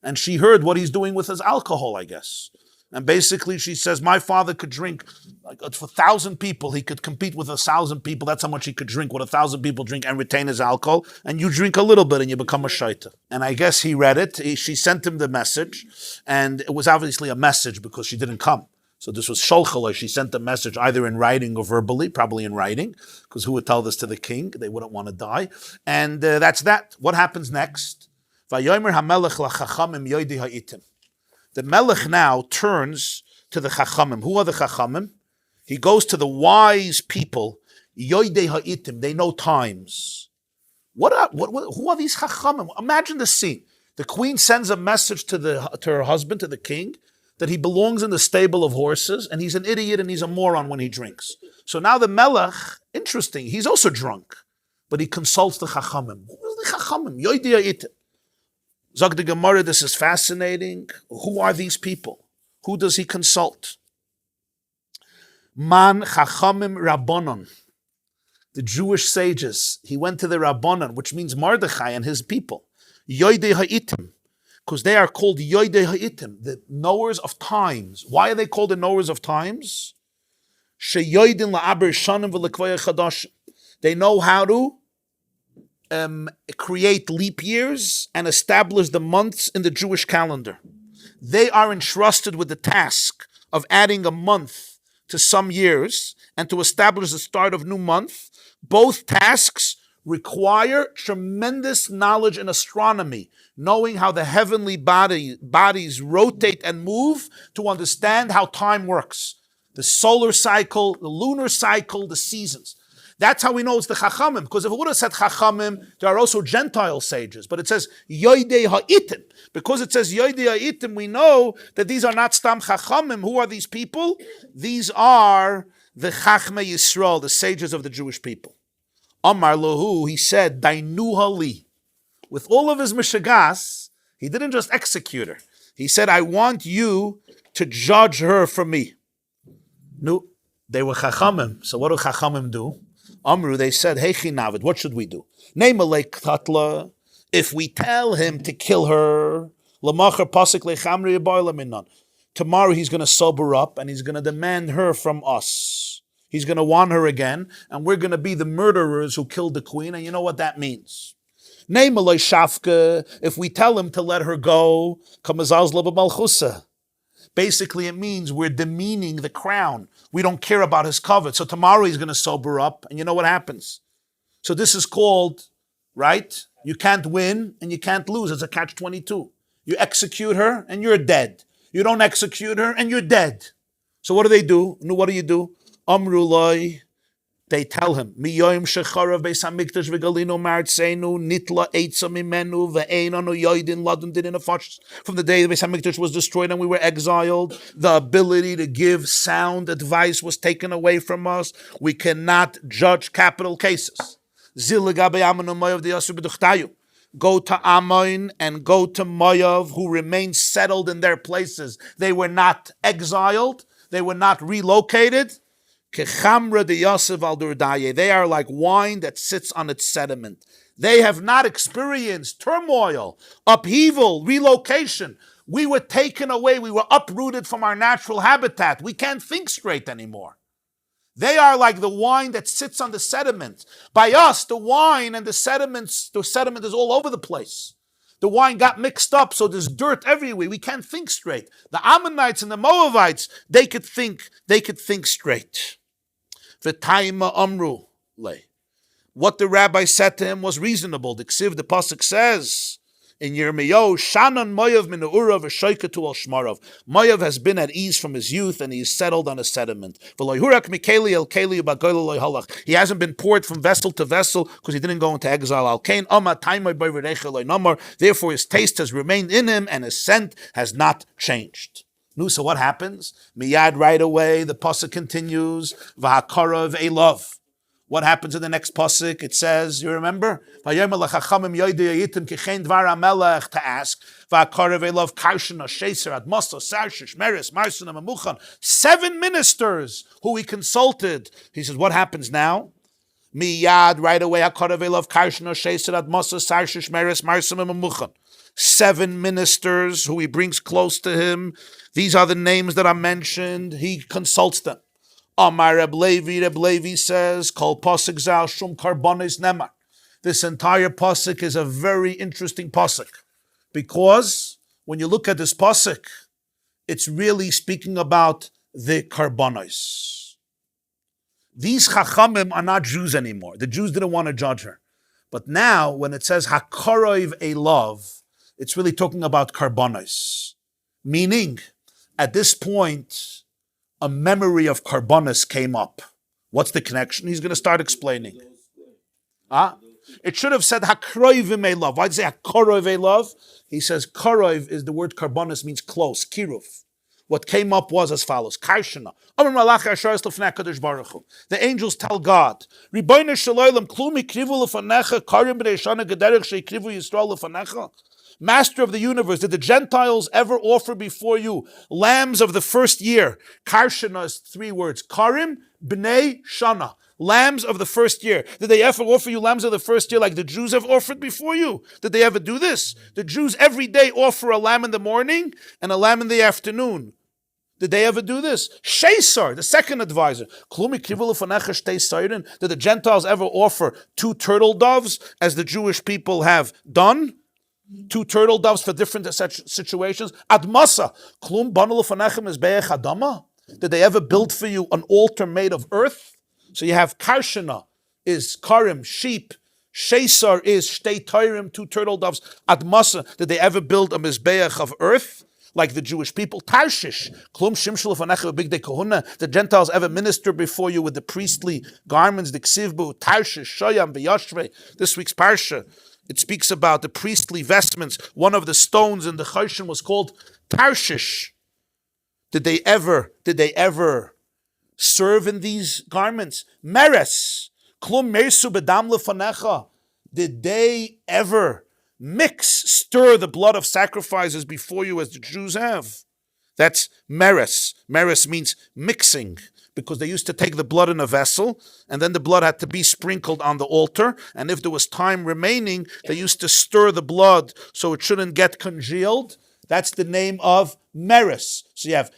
And she heard what he's doing with his alcohol, I guess. And basically she says, my father could drink, like for 1,000 people, he could compete with 1,000 people. That's how much he could drink, what 1,000 people drink, and retain his alcohol. And you drink a little bit and you become a shaita. And I guess he read it. She sent him the message. And it was obviously a message because she didn't come. So this was sholchalai. She sent the message either in writing or verbally, probably in writing, because who would tell this to the king? They wouldn't want to die. And that's that. What happens next? Vayomer hamelech lachachamim yoidi ha'itim. The Melech now turns to the Chachamim. Who are the Chachamim? He goes to the wise people. Yoidei ha'itim. They know times. Who are these Chachamim? Imagine the scene. The queen sends a message to her husband, to the king, that he belongs in the stable of horses, and he's an idiot and he's a moron when he drinks. So now the Melech, interesting, he's also drunk, but he consults the Chachamim. Who are the Chachamim? Yoidei ha'itim. Zog the Gemarah, this is fascinating. Who are these people? Who does he consult? Man Chachamim Rabbanon, the Jewish sages. He went to the Rabbanon, which means Mordecai and his people. Yoidei ha'itim, because they are called Yoidei ha'itim, the knowers of times. Why are they called the knowers of times? Sheyoidin la'aber shanim v'lekvaya chadashim. They know how to create leap years and establish the months in the Jewish calendar. They are entrusted with the task of adding a month to some years and to establish the start of new month. Both tasks require tremendous knowledge in astronomy, knowing how the heavenly bodies rotate and move to understand how time works. The solar cycle, the lunar cycle, the seasons. That's how we know it's the Chachamim, because if it would have said Chachamim, there are also Gentile sages, but it says Yoidei ha'itim. Because it says Yoidei ha'itim, we know that these are not Stam Chachamim. Who are these people? These are the Chachmei Yisrael, the sages of the Jewish people. Amar Lahu, he said, Dainu hali. With all of his mishagas, he didn't just execute her. He said, I want you to judge her for me. No, they were Chachamim. So what do Chachamim do? Amru, they said, Hey Chinavid, what should we do? Neimalek Tatla, if we tell him to kill her, Lamachar Pasik Lechamri Yabayla Minan. Tomorrow he's going to sober up and he's going to demand her from us. He's going to want her again, and we're going to be the murderers who killed the queen, and you know what that means. Neimalek Shafka, if we tell him to let her go, Kamazaz Laba Malchusa. Basically, it means we're demeaning the crown. We don't care about his covet. So tomorrow he's going to sober up, and you know what happens. So this is called, right? You can't win and you can't lose. It's a catch-22. You execute her and you're dead. You don't execute her and you're dead. So what do? What do you do? Amrulai. They tell him, Miyoim shecharav beis hamikdash v'galinu martzenu nitla eitza mimenu ve'einanu yoidin ladun din inafash. From the day the beis hamikdash was destroyed and we were exiled, the ability to give sound advice was taken away from us. We cannot judge capital cases. Go to Ammon and go to Moav, who remained settled in their places. They were not exiled. They were not relocated. They are like wine that sits on its sediment. They have not experienced turmoil, upheaval, relocation. We were taken away. We were uprooted from our natural habitat. We can't think straight anymore. They are like the wine that sits on the sediment. By us, the wine and the sediment is all over the place. The wine got mixed up, so there's dirt everywhere. We can't think straight. The Ammonites and the Moabites, they could think straight. V'taima amru le. What the rabbi said to him was reasonable. The pasuk says in Yirmiyahu, Shanan Moav min Urav v'shoiketu al shmarav. Moav has been at ease from his youth, and he is settled on a sediment. He hasn't been poured from vessel to vessel because he didn't go into exile. Therefore, his taste has remained in him, and his scent has not changed. So what happens? Miyad, right away, the pasuk continues, V'hakarav elav. What happens in the next pasuk? It says, you remember? To ask. Seven ministers who he consulted. He says, what happens now? Miyad, right away. Seven ministers who he brings close to him. These are the names that are mentioned. He consults them. Amar Reb Levi says, Kol pasuk zal shum karbonis nemar. This entire pasuk is a very interesting pasuk because when you look at this pasuk, it's really speaking about the karbonis. These chachamim are not Jews anymore. The Jews didn't want to judge her. But now, when it says hakarov elav, it's really talking about karbonis. Meaning, at this point, a memory of karbonis came up. What's the connection? He's going to start explaining. It should have said hakroivim elav. Why did it say hakarov elav? He says karov is the word karbonis means close, kiruf. What came up was as follows. Karshana. The angels tell God, Master of the universe, did the Gentiles ever offer before you lambs of the first year? Karshana is three words. Karim, b'nei, shana. Lambs of the first year. Did they ever offer you lambs of the first year like the Jews have offered before you? Did they ever do this? The Jews every day offer a lamb in the morning and a lamb in the afternoon. Did they ever do this? Shaysar, the second advisor. Did the Gentiles ever offer two turtle doves as the Jewish people have done? Two turtle doves for different situations. Admasa. Did they ever build for you an altar made of earth? So you have Karshana is Karim, sheep. Shaysar is Shtei Tairim, two turtle doves. Admasa. Did they ever build a mizbeach of earth? Like the Jewish people, Tarshish, Klum Shimshul Fanecha Big De Kohuna. The Gentiles ever minister before you with the priestly garments, the Ksivbu, Tarshish, Shoyam, V'Yashve. This week's Parsha, it speaks about the priestly vestments. One of the stones in the Choshen was called Tarshish. Did they ever serve in these garments? Meres, Klum Mersu Bedam Lefanecha. Did they ever stir the blood of sacrifices before you as the Jews have? That's meres. Meres means mixing, because they used to take the blood in a vessel, and then the blood had to be sprinkled on the altar, and if there was time remaining, they used to stir the blood so it shouldn't get congealed. That's the name of meres. So you have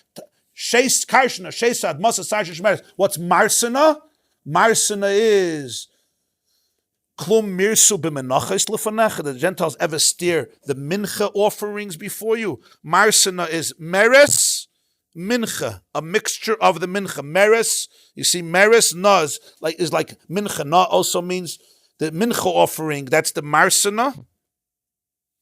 sheis karshna, sheisad, masa, sarshish, meres. What's marsana? Marsana is Klum mirsu b'menachos lefanecha. The Gentiles ever steer the mincha offerings before you? Marsana is meres, mincha, a mixture of the mincha. Meres, you see, meres na is like mincha. Na also means the mincha offering. That's the marsana,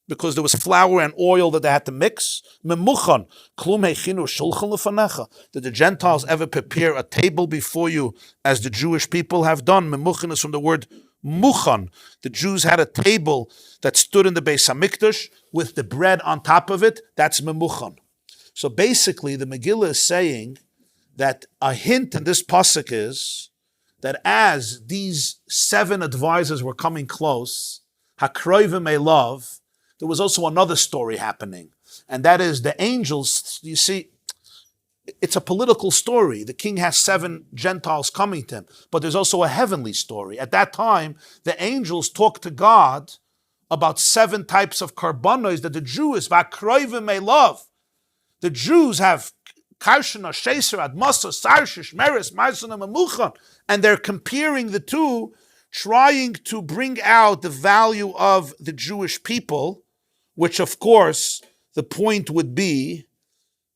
because there was flour and oil that they had to mix. Memuchan, klum heichinu shulchan lefanecha. Did the Gentiles ever prepare a table before you as the Jewish people have done? Memuchan is from the word Muchan. The Jews had a table that stood in the Beis Hamikdash with the bread on top of it. That's memuchan. So basically, the Megillah is saying that a hint in this pasuk is that as these 7 advisors were coming close, Hakroivim love, there was also another story happening. And that is the angels, you see, it's a political story. The king has 7 Gentiles coming to him, but there's also a heavenly story. At that time, the angels talked to God about 7 types of karbanos that the Jews, Vakroivim love. The Jews have Karshana, Sheser, Admasa, Sarshish, Meres, Marsana, Mamuchan, and they're comparing the two, trying to bring out the value of the Jewish people, which of course the point would be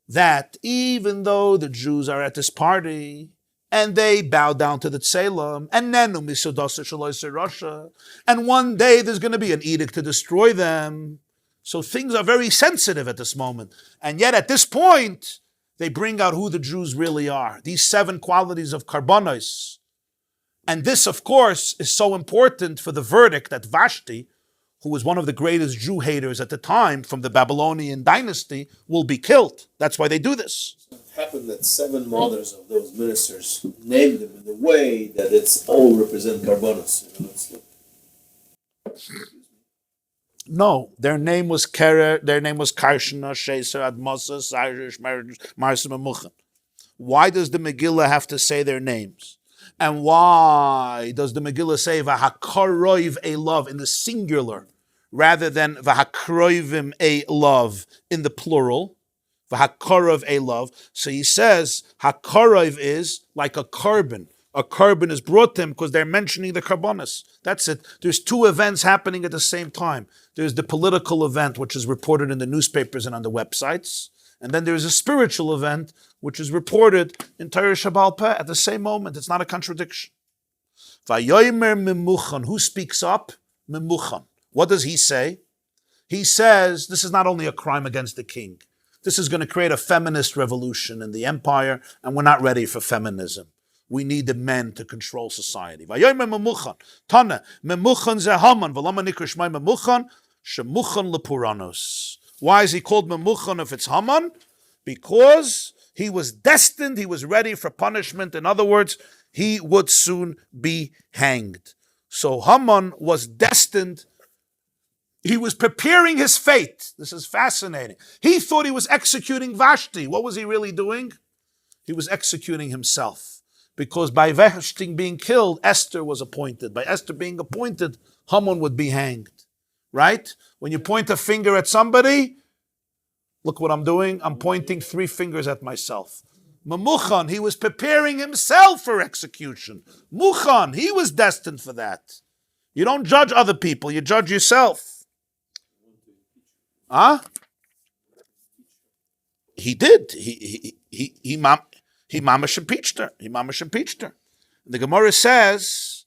that even though the Jews are at this party and they bow down to the Tselem, and one day there's going to be an edict to destroy them. So things are very sensitive at this moment. And yet at this point, they bring out who the Jews really are. These 7 qualities of karbanos. And this, of course, is so important for the verdict that Vashti, who was one of the greatest Jew haters at the time from the Babylonian dynasty, will be killed. That's why they do this. It happened that 7 mothers of those ministers named them in the way that it's all represent karbanos. It's like, No, their name was Karshana, Sheser, Admasa, Sairish, Marsim, and Muchan. Why does the Megillah have to say their names? And why does the Megillah say V'hakroiv a love in the singular rather than V'hakroivim a love in the plural? V'hakarov a love. So he says Hakarov is like a carbon. A carbon is brought to him because they're mentioning the karbonis. That's it. There's 2 events happening at the same time. There's the political event, which is reported in the newspapers and on the websites. And then there's a spiritual event, which is reported in Torah Shabbal Peh at the same moment. It's not a contradiction. Vayomer Memuchan. Who speaks up? Memuchan. What does he say? He says, this is not only a crime against the king. This is going to create a feminist revolution in the empire, and we're not ready for feminism. We need the men to control society. Vayomer Memuchan. Tana. Memuchan ze Haman. V'lama nikra shmai Memuchan. Shemuchan lepuranos. Why is he called Memuchan if it's Haman? Because he was destined, he was ready for punishment. In other words, he would soon be hanged. So Haman was destined. He was preparing his fate. This is fascinating. He thought he was executing Vashti. What was he really doing? He was executing himself. Because by Vashti being killed, Esther was appointed. By Esther being appointed, Haman would be hanged. Right? When you point a finger at somebody, look what I'm doing. I'm pointing 3 fingers at myself. Memuchan, he was preparing himself for execution. Muchan, he was destined for that. You don't judge other people, you judge yourself. Huh? He did. He mamash impeached her. He mamash impeached her. The Gemarah says,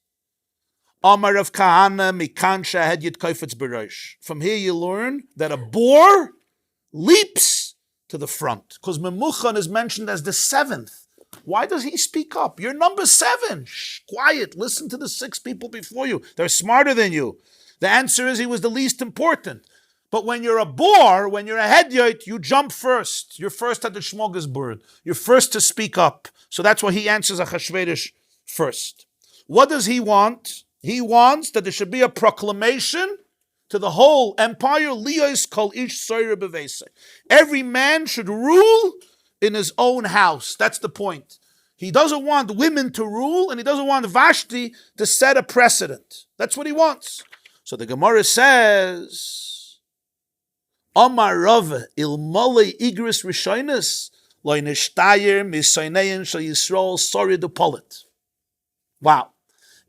Amar of Kahana mikan shahed yit kaifetz berosh. From here you learn that a boar leaps to the front. Because Memuchan is mentioned as the 7th. Why does he speak up? You're number 7. Shh, quiet. Listen to the 6 people before you. They're smarter than you. The answer is he was the least important. But when you're a boar, when you're a hedyot, you jump first. You're first at the smorgasbord. You're first to speak up. So that's why he answers Achashverosh first. What does he want? He wants that there should be a proclamation to the whole empire, Liyos kol ish soire bevese. Every man should rule in his own house. That's the point. He doesn't want women to rule, and he doesn't want Vashti to set a precedent. That's what he wants. So the Gemarah says, Amar Rav ilmole igris rishonis loy nishtayer misaynein shel Yisrael sori depolit. Wow.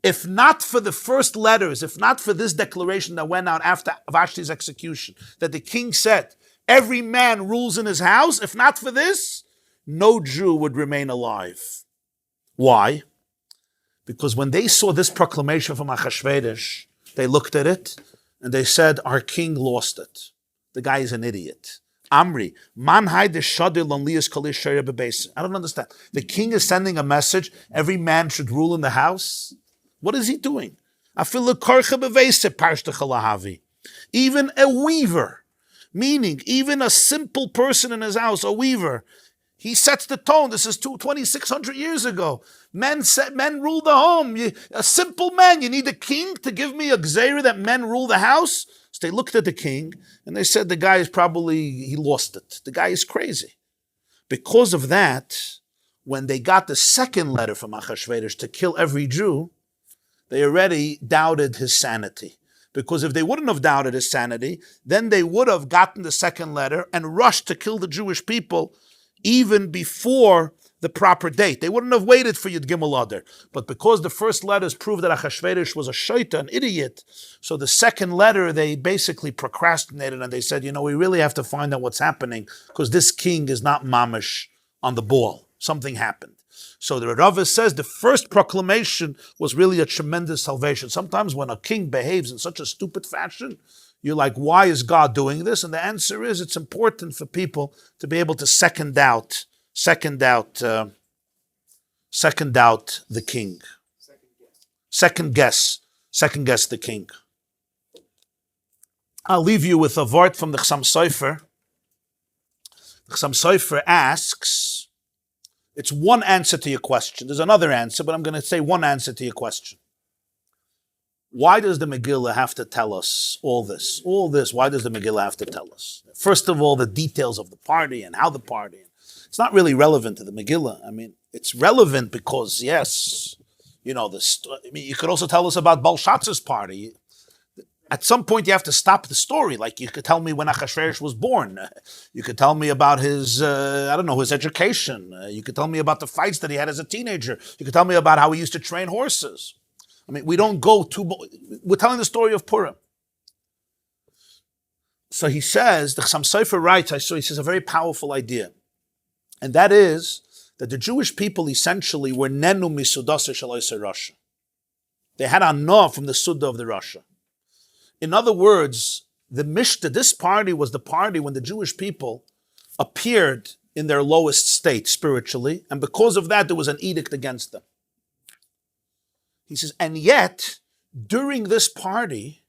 If not for the first letters, if not for this declaration that went out after Vashti's execution, that the king said, every man rules in his house, if not for this, no Jew would remain alive. Why? Because when they saw this proclamation from Achashverosh, they looked at it and they said, our king lost it. The guy is an idiot. Amri, man haide shadir lonlius kolish shayra bebeis. I don't understand. The king is sending a message, every man should rule in the house. What is he doing? Even a weaver, meaning even a simple person in his house, a weaver, He sets the tone. This is 2,600 years ago. Men rule the home. A simple man, you need a king to give me a gzeira that men rule the house? So they looked at the king and they said the guy is he lost it. The guy is crazy. Because of that, when they got the second letter from Achashverosh to kill every Jew, they already doubted his sanity. Because if they wouldn't have doubted his sanity, then they would have gotten the second letter and rushed to kill the Jewish people even before the proper date. They wouldn't have waited for Yud Gimel Adar. But because the first letters proved that Achashverosh was a shaita, an idiot, so the second letter they basically procrastinated and they said, we really have to find out what's happening because this king is not mamish on the ball. Something happened. So the Rava says the first proclamation was really a tremendous salvation. Sometimes when a king behaves in such a stupid fashion, you're like, why is God doing this? And the answer is it's important for people to be able to second doubt the king. Second guess the king. I'll leave you with a word from the Chaim Sofer. The Chaim Sofer asks, it's one answer to your question. There's another answer, but I'm going to say one answer to your question. Why does the Megillah have to tell us all this? Why does the Megillah have to tell us? First of all, the details of the party and how the party. It's not really relevant to the Megillah. I mean, it's relevant because, yes, you could also tell us about Belshazzar's party. At some point, you have to stop the story. Like, you could tell me when Achashverosh was born. You could tell me about his, his education. You could tell me about the fights that he had as a teenager. You could tell me about how he used to train horses. I mean, we don't go we're telling the story of Purim. So he says, the Chaim Sofer writes, he says a very powerful idea. And that is that the Jewish people essentially were nenu misudasa shaloisa Rasha. They had anah from the Suda of the Rasha. In other words, this party was the party when the Jewish people appeared in their lowest state spiritually, and because of that, there was an edict against them. He says, and yet, during this party,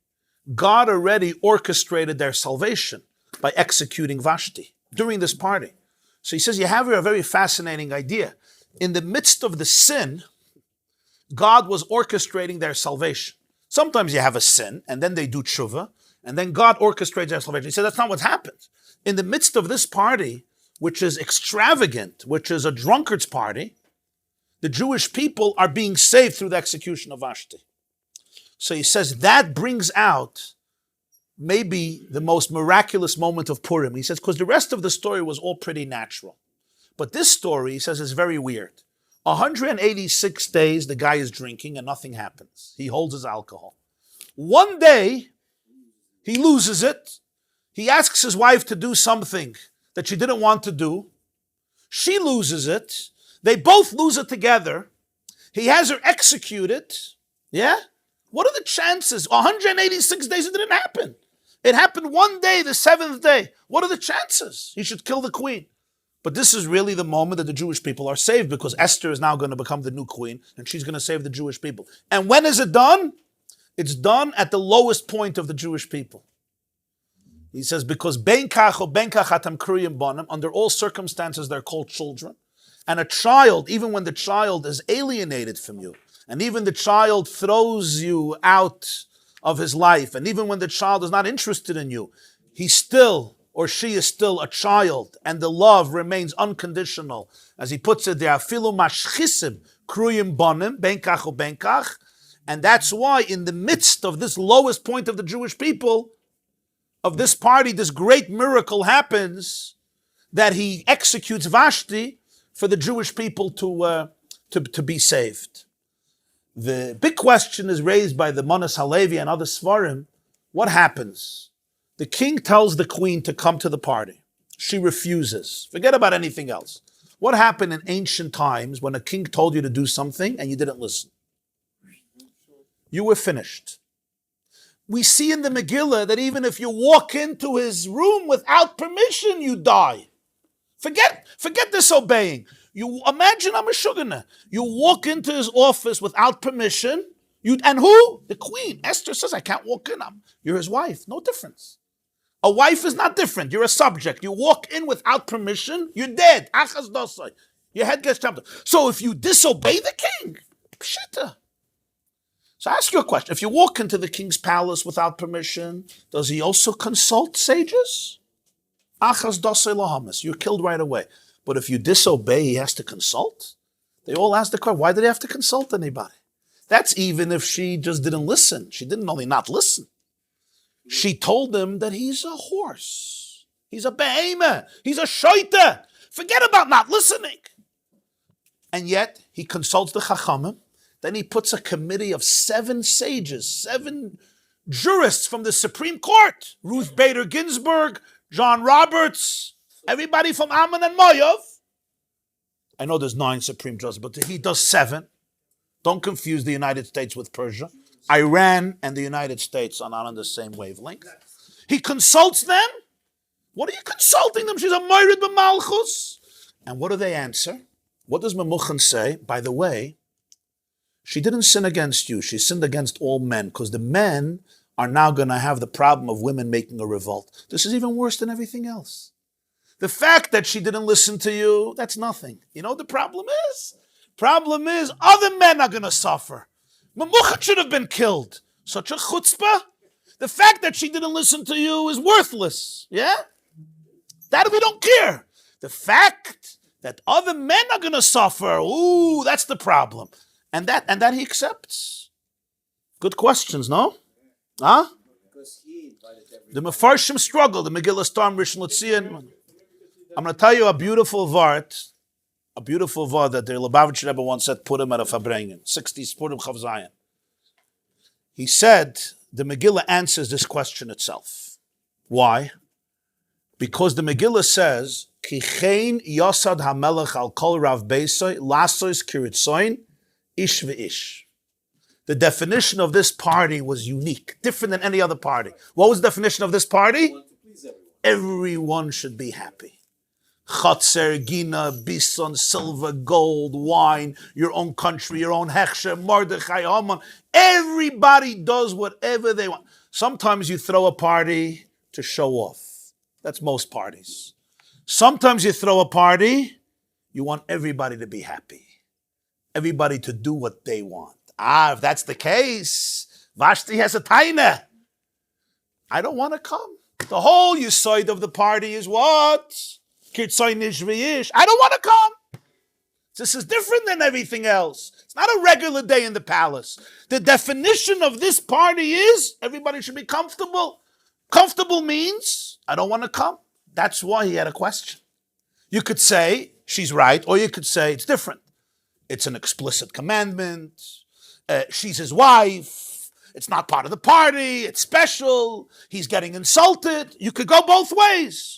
God already orchestrated their salvation by executing Vashti during this party. So he says, you have here a very fascinating idea. In the midst of the sin, God was orchestrating their salvation. Sometimes you have a sin, and then they do tshuva, and then God orchestrates their salvation. He said, that's not what happens. In the midst of this party, which is extravagant, which is a drunkard's party, the Jewish people are being saved through the execution of Vashti. So he says that brings out maybe the most miraculous moment of Purim. He says, because the rest of the story was all pretty natural. But this story, he says, is very weird. 186 days the guy is drinking and nothing happens. He holds his alcohol. One day, he loses it. He asks his wife to do something that she didn't want to do. She loses it. They both lose it together. He has her executed. Yeah? What are the chances? 186 days it didn't happen. It happened one day, the seventh day. What are the chances? He should kill the queen. But this is really the moment that the Jewish people are saved because Esther is now going to become the new queen and she's going to save the Jewish people. And when is it done? It's done at the lowest point of the Jewish people. He says, because ben kach o ben kach atam kriyim banim, under all circumstances they're called children. And a child, even when the child is alienated from you, and even the child throws you out of his life, and even when the child is not interested in you, he's still, or she is still a child, and the love remains unconditional. As he puts it there, afilu mashchisim kruyim banim, ben kach o ben kach. And that's why in the midst of this lowest point of the Jewish people, of this party, this great miracle happens that he executes Vashti for the Jewish people to be saved. The big question is raised by the Manas Halevi and other Svarim. What happens? The king tells the queen to come to the party. She refuses. Forget about anything else. What happened in ancient times when a king told you to do something and you didn't listen? You were finished. We see in the Megillah that even if you walk into his room without permission, you die. Forget disobeying. You imagine I'm a shugana. You walk into his office without permission. And who? The queen. Esther says, I can't walk in. You're his wife. No difference. A wife is not different. You're a subject. You walk in without permission, you're dead. Achas dosai. Your head gets chopped off. So if you disobey the king, pshita. So I ask you a question. If you walk into the king's palace without permission, does he also consult sages? Achas dosai lahamas. You're killed right away. But if you disobey, he has to consult? They all ask the question, why did he have to consult anybody? That's even if she just didn't listen. She didn't only not listen. She told him that he's a horse. He's a behemoth. He's a shoita. Forget about not listening. And yet, he consults the Chachamim. Then he puts a committee of 7 sages, 7 jurists from the Supreme Court. Ruth Bader Ginsburg, John Roberts, everybody from Ammon and Moav. I know there's 9 Supreme Justices, but he does 7. Don't confuse the United States with Persia. Iran and the United States are not on the same wavelength. He consults them. What are you consulting them? She's a Moirid b'Malchus. And what do they answer? What does Memuchan say? By the way, she didn't sin against you. She sinned against all men, because the men are now going to have the problem of women making a revolt. This is even worse than everything else. The fact that she didn't listen to you, that's nothing. You know what the problem is? Problem is, other men are going to suffer. Memuchan should have been killed. Such a chutzpah. The fact that she didn't listen to you is worthless. Yeah? That we don't care. The fact that other men are going to suffer, ooh, that's the problem. And that he accepts. Good questions, no? Huh? The Mefarshim struggle. The Megillah Storm, Rishon LeZion. I'm going to tell you a beautiful vart that the Lubavitcher Rebbe once said, put him at a Fabrengen, 60s Purim Chav Zayin. He said, the Megillah answers this question itself. Why? Because the Megillah says, Kichein yosad hamelech al kol rav beisoy, lasois kiritzoin, ish ve'ish. The definition of this party was unique, different than any other party. What was the definition of this party? Everyone should be happy. Chatzer, Gina, Bison, silver, gold, wine, your own country, your own hechsher, Mordecai, Haman. Everybody does whatever they want. Sometimes you throw a party to show off. That's most parties. Sometimes you throw a party, you want everybody to be happy. Everybody to do what they want. If that's the case, Vashti has a taina. I don't want to come. The whole yisoid of the party is what? I don't want to come. This is different than everything else. It's not a regular day in the palace. The definition of this party is everybody should be comfortable. Comfortable means I don't want to come. That's why he had a question. You could say she's right, or you could say it's different. It's an explicit commandment. She's his wife. It's not part of the party. It's special. He's getting insulted. You could go both ways.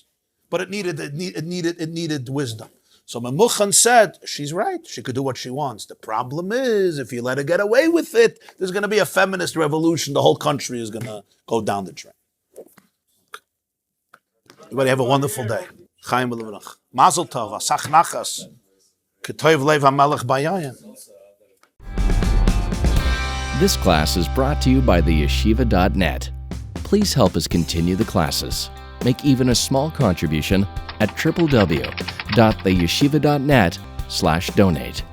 But it needed wisdom. So Memuchan said, she's right. She could do what she wants. The problem is, if you let her get away with it, there's going to be a feminist revolution. The whole country is going to go down the drain. Everybody have a wonderful day. Chaim v'levrach. Mazel tov. Asach nachas. K'toiv lev hamelech bayayin. This class is brought to you by theyeshiva.net. Please help us continue the classes. Make even a small contribution at www.theyeshiva.net/donate.